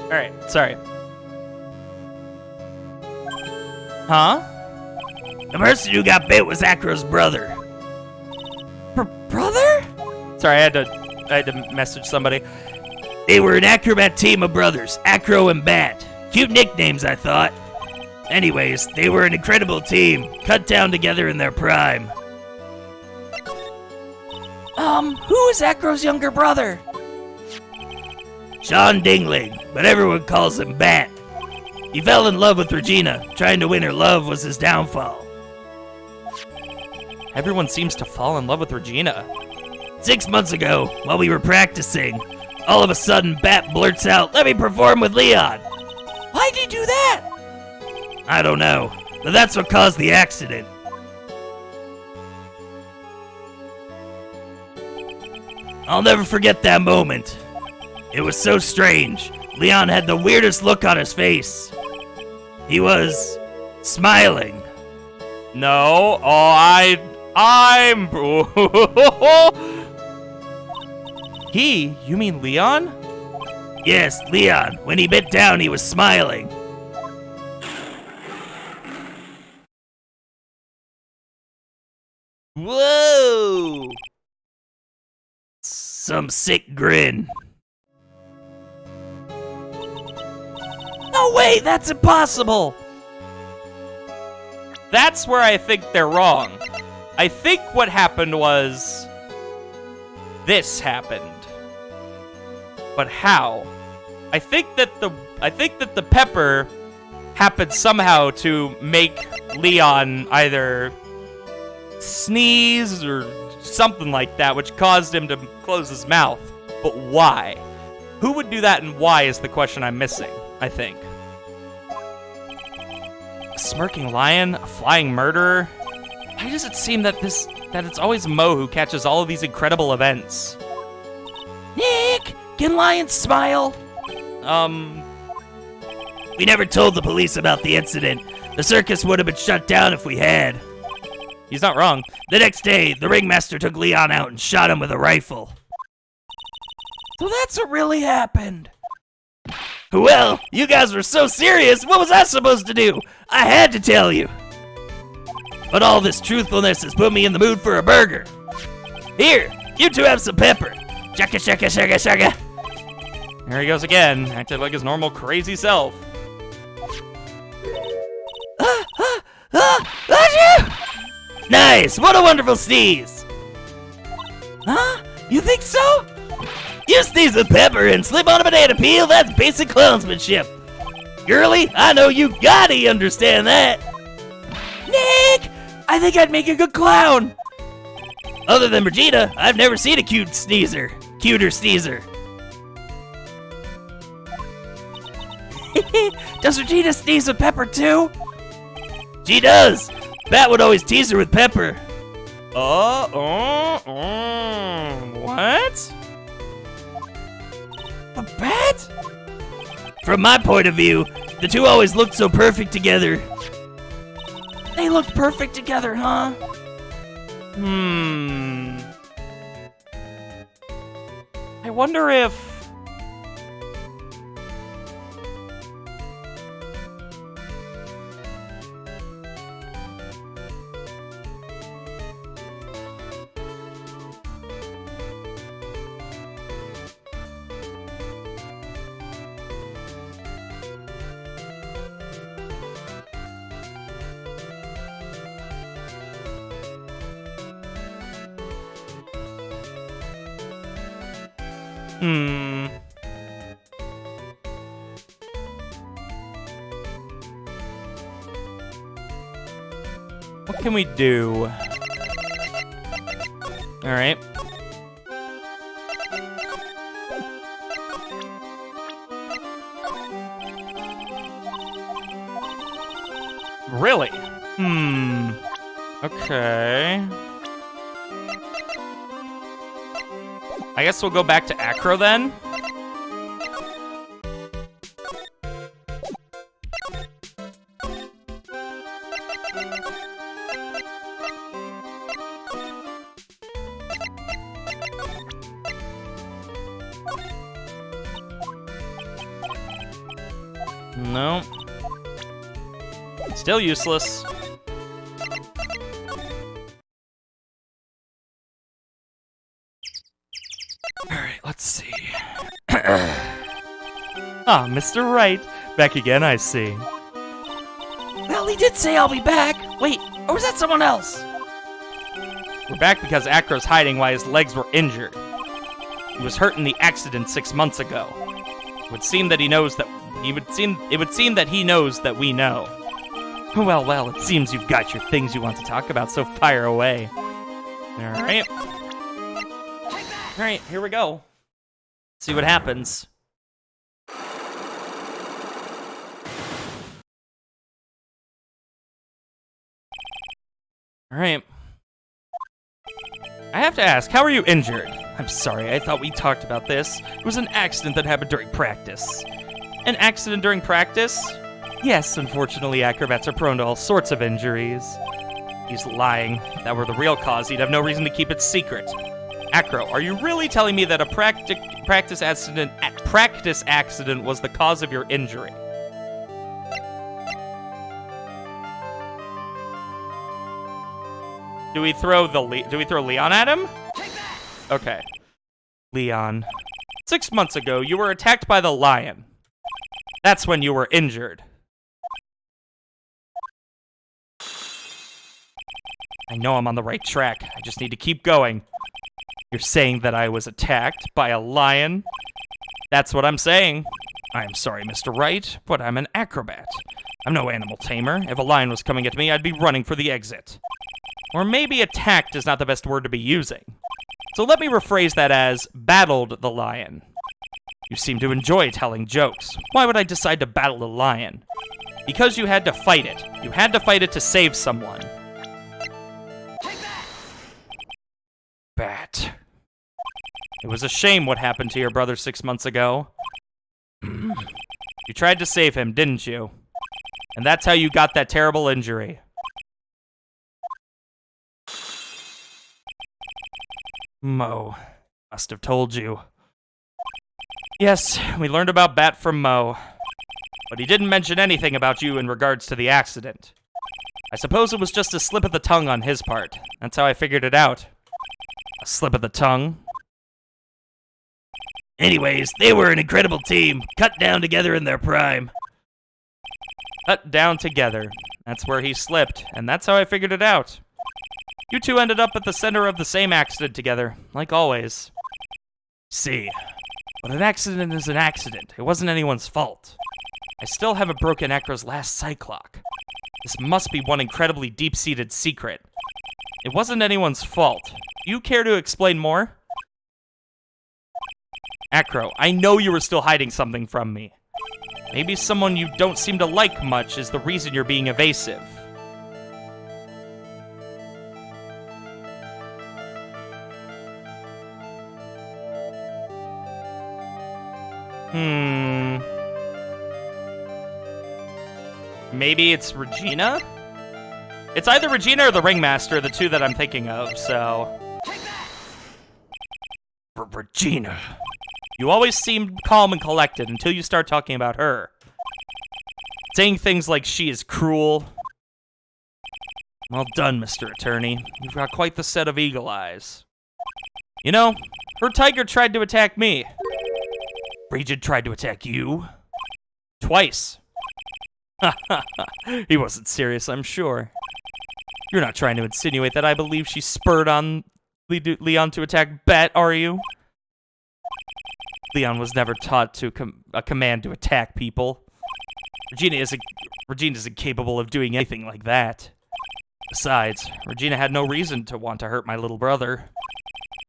Alright, sorry. Huh? The person who got bit was Acro's brother. Brother? Sorry, I had to message somebody. They were an acrobat team of brothers, Acro and Bat. Cute nicknames, I thought. Anyways, they were an incredible team, cut down together in their prime. Who is Acro's younger brother? Sean Dingling, but everyone calls him Bat. He fell in love with Regina. Trying to win her love was his downfall. Everyone seems to fall in love with Regina. 6 months ago, while we were practicing, all of a sudden Bat blurts out, "Let me perform with Leon." Why'd he do that? I don't know, but that's what caused the accident. I'll never forget that moment. It was so strange. Leon had the weirdest look on his face. He was smiling. No, I'm... He? You mean Leon? Yes, Leon. When he bit down, he was smiling. Whoa! Some sick grin. No way, that's impossible! That's where I think they're wrong. I think what happened was... this happened. But how? I think that the pepper happened somehow to make Leon either sneeze or something like that, which caused him to close his mouth. But why? Who would do that and why is the question I'm missing, I think. A smirking lion? A flying murderer? Why does it seem that it's always Mo who catches all of these incredible events? Nick, can lions smile? We never told the police about the incident. The circus would have been shut down if we had. He's not wrong. The next day, the ringmaster took Leon out and shot him with a rifle. So that's what really happened. Well, you guys were so serious, what was I supposed to do? I had to tell you. But all this truthfulness has put me in the mood for a burger. Here, you two have some pepper. Shaka, shaka, shaka, shaka. There he goes again, acting like his normal crazy self. Achoo! Nice, what a wonderful sneeze. Huh? You think so? You sneeze with pepper and slip on a banana peel, that's basic clownsmanship. Girly, I know you gotta understand that. Nick! I think I'd make a good clown. Other than Regina, I've never seen a cuter sneezer. Does Regina sneeze with pepper too? She does. Bat would always tease her with pepper. What? A bat? From my point of view, the two always looked so perfect together. They looked perfect together, huh? I wonder if... What can we do? Alright. Really? Okay. I guess we'll go back to Acro then. No. Still useless. Alright, let's see. Ah, Mr. Wright. Back again, I see. Well, he did say I'll be back. Wait, or was that someone else? We're back because Acro's hiding why his legs were injured. He was hurt in the accident 6 months ago. It would seem that he knows that it would seem that he knows that we know. Well, it seems you've got your things you want to talk about, so fire away. Alright. Alright, here we go. See what happens. Alright. I have to ask, how are you injured? I'm sorry, I thought we talked about this. It was an accident that happened during practice. An accident during practice? Yes, unfortunately, acrobats are prone to all sorts of injuries. He's lying. If that were the real cause, he'd have no reason to keep it secret. Acro, are you really telling me that a practice accident was the cause of your injury? Do we throw Leon at him? Okay. Leon. 6 months ago, you were attacked by the lion. That's when you were injured. I know I'm on the right track. I just need to keep going. You're saying that I was attacked by a lion? That's what I'm saying. I'm sorry, Mr. Wright, but I'm an acrobat. I'm no animal tamer. If a lion was coming at me, I'd be running for the exit. Or maybe attacked is not the best word to be using. So let me rephrase that as battled the lion. You seem to enjoy telling jokes. Why would I decide to battle the lion? Because you had to fight it. You had to fight it to save someone. Bat. It was a shame what happened to your brother 6 months ago. You tried to save him, didn't you? And that's how you got that terrible injury. Mo must have told you. Yes, we learned about Bat from Mo. But he didn't mention anything about you in regards to the accident. I suppose it was just a slip of the tongue on his part. That's how I figured it out. Slip of the tongue. Anyways, they were an incredible team, cut down together in their prime. Cut down together. That's where he slipped, and that's how I figured it out. You two ended up at the center of the same accident together, like always. See. But an accident is an accident. It wasn't anyone's fault. I still haven't broken Acro's last cyclock. This must be one incredibly deep-seated secret. It wasn't anyone's fault. Do you care to explain more? Acro, I know you were still hiding something from me. Maybe someone you don't seem to like much is the reason you're being evasive. Maybe it's Regina? It's either Regina or the Ringmaster, the two that I'm thinking of, so... Regina. You always seem calm and collected until you start talking about her. Saying things like she is cruel. Well done, Mr. Attorney. You've got quite the set of eagle eyes. You know, her tiger tried to attack me. Regid tried to attack you? Twice. He wasn't serious, I'm sure. You're not trying to insinuate that I believe she spurred on Leon to attack Bet, are you? Leon was never taught to a command to attack people. Regina isn't capable of doing anything like that. Besides, Regina had no reason to want to hurt my little brother.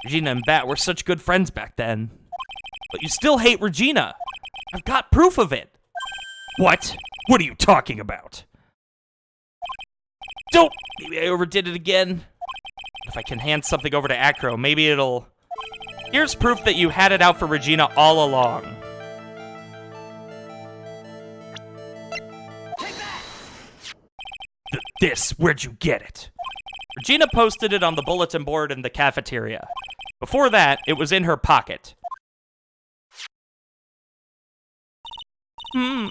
Regina and Bat were such good friends back then. But you still hate Regina. I've got proof of it. What? What are you talking about? Don't! Maybe I overdid it again. If I can hand something over to Acro, maybe it'll... Here's proof that you had it out for Regina all along. This, where'd you get it? Regina posted it on the bulletin board in the cafeteria. Before that, it was in her pocket.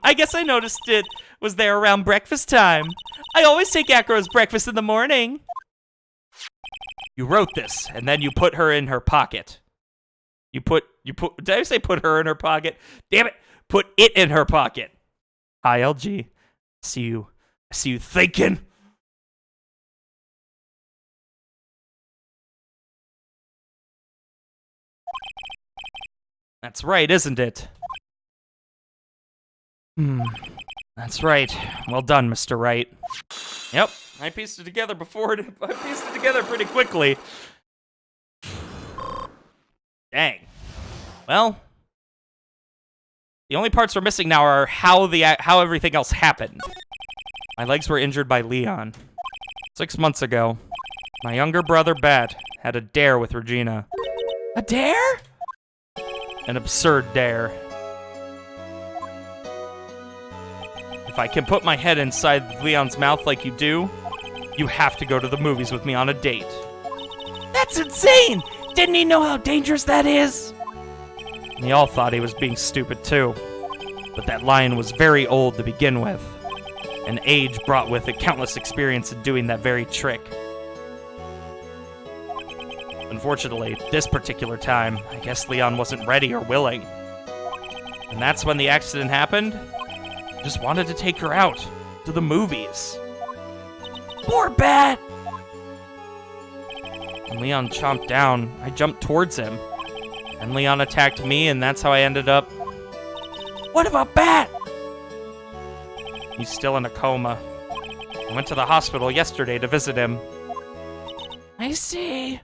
I guess I noticed it was there around breakfast time. I always take Acro's breakfast in the morning. You wrote this, and then you put her in her pocket. Did I say put her in her pocket? Damn it, put it in her pocket. Hi, LG. I see you thinking. That's right, isn't it? That's right. Well done, Mr. Wright. Yep, I pieced it together I pieced it together pretty quickly. Dang. Well, the only parts we're missing now are how everything else happened. My legs were injured by Leon. 6 months ago, my younger brother, Bat, had a dare with Regina. A dare? An absurd dare. If I can put my head inside Leon's mouth like you do, you have to go to the movies with me on a date. That's insane! Didn't he know how dangerous that is? We all thought he was being stupid too. But that lion was very old to begin with. And age brought with it countless experience in doing that very trick. Unfortunately, this particular time, I guess Leon wasn't ready or willing. And that's when the accident happened. I just wanted to take her out to the movies. Poor Bat! When Leon chomped down, I jumped towards him. And Leon attacked me, and that's how I ended up... What about Bat? He's still in a coma. I went to the hospital yesterday to visit him. I see.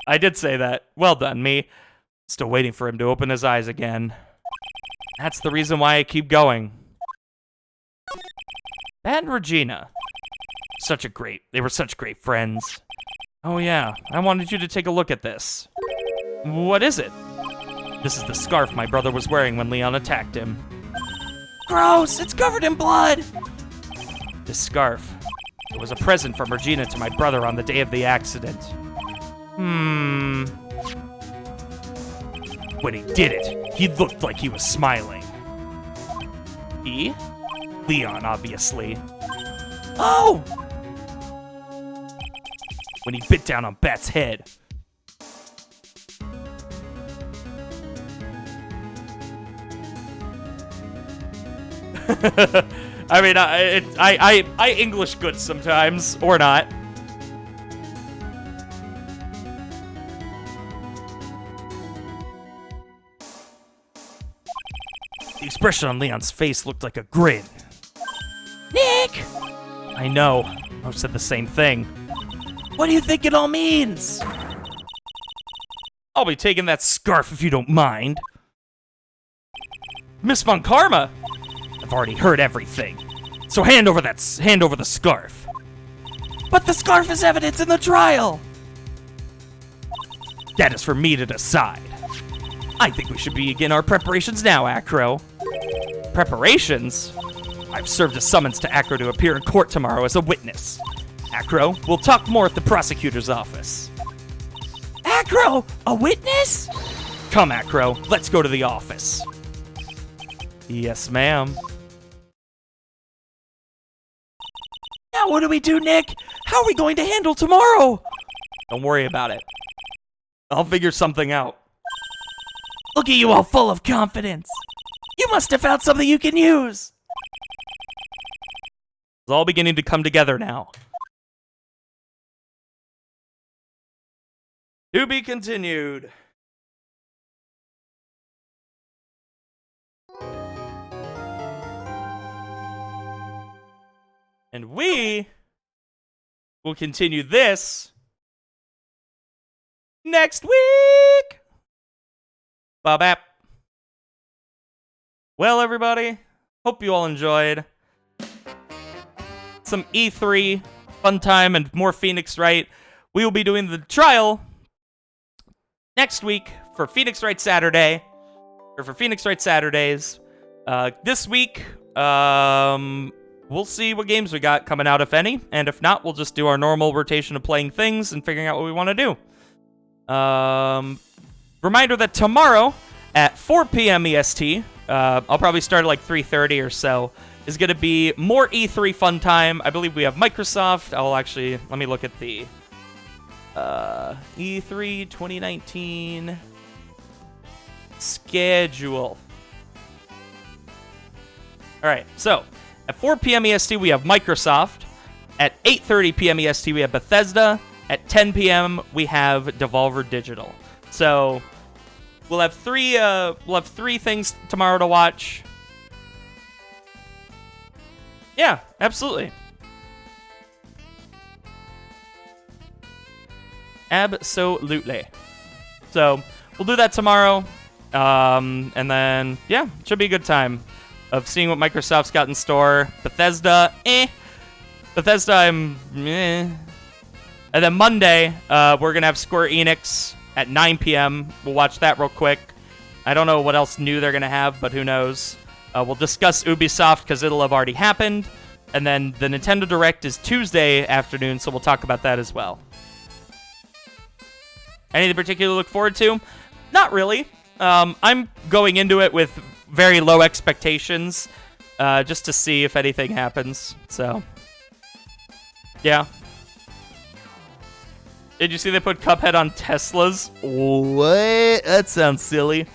I did say that. Well done, me. Still waiting for him to open his eyes again. That's the reason why I keep going. Bat and Regina. They were such great friends. Oh yeah, I wanted you to take a look at this. What is it? This is the scarf my brother was wearing when Leon attacked him. Gross! It's covered in blood! This scarf. It was a present from Regina to my brother on the day of the accident. When he did it, he looked like he was smiling. He? Leon, obviously. Oh! when he bit down on Bat's head. I mean, I English good sometimes, or not. The expression on Leon's face looked like a grin. Nick! I know. I said the same thing. What do you think it all means? I'll be taking that scarf if you don't mind. Miss Von Karma! I've already heard everything. So hand over the scarf. But the scarf is evidence in the trial! That is for me to decide. I think we should begin our preparations now, Acro. Preparations? I've served a summons to Acro to appear in court tomorrow as a witness. Acro, we'll talk more at the prosecutor's office. Acro! A witness? Come, Acro, let's go to the office. Yes, ma'am. Now what do we do, Nick? How are we going to handle tomorrow? Don't worry about it. I'll figure something out. Look at you all full of confidence. You must have found something you can use. It's all beginning to come together now. To be continued. And we will continue this next week. Bop. Well, everybody, hope you all enjoyed some E3 fun time and more Phoenix Wright. We will be doing the trial next week for Phoenix Wright Saturday, or for Phoenix Wright Saturdays. This week, we'll see what games we got coming out, if any, and if not, we'll just do our normal rotation of playing things and figuring out what we want to do. Reminder that tomorrow at 4 p.m. EST, I'll probably start at like 3:30 or so, is going to be more E3 fun time. I believe we have Microsoft. Let me look at the E3 2019 schedule. All right, so at 4 p.m. EST, we have Microsoft. At 8:30 p.m. EST, we have Bethesda. At 10 p.m., we have Devolver Digital. So we'll have three things tomorrow to watch. Yeah, absolutely. Absolutely. So we'll do that tomorrow. And then, yeah, it should be a good time of seeing what Microsoft's got in store. Bethesda, Bethesda, And then Monday, we're going to have Square Enix at 9 p.m. We'll watch that real quick. I don't know what else new they're going to have, but who knows. We'll discuss Ubisoft because it'll have already happened. And then the Nintendo Direct is Tuesday afternoon, so we'll talk about that as well. Anything particular to look forward to? Not really. I'm going into it with very low expectations, just to see if anything happens. So, yeah. Did you see they put Cuphead on Teslas? What? That sounds silly.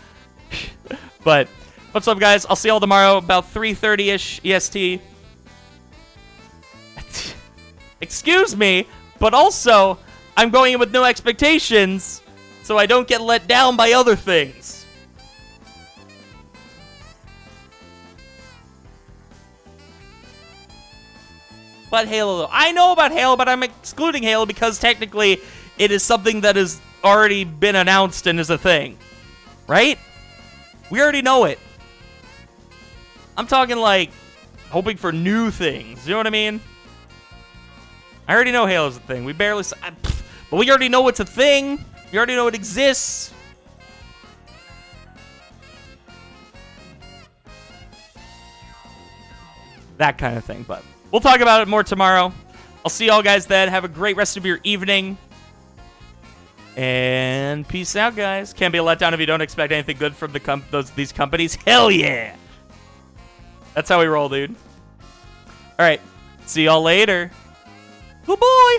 But what's up, guys? I'll see y'all tomorrow about 3:30ish EST. Excuse me, but also I'm going in with no expectations, so I don't get let down by other things. But Halo, though. I know about Halo, but I'm excluding Halo because technically it is something that has already been announced and is a thing. Right? We already know it. I'm talking like hoping for new things. You know what I mean? I already know Halo's a thing. We barely... But we already know it's a thing. We already know it exists. That kind of thing, but we'll talk about it more tomorrow. I'll see y'all guys then. Have a great rest of your evening. And peace out, guys. Can't be a letdown if you don't expect anything good from these companies. Hell yeah! That's how we roll, dude. All right. See y'all later. Good boy.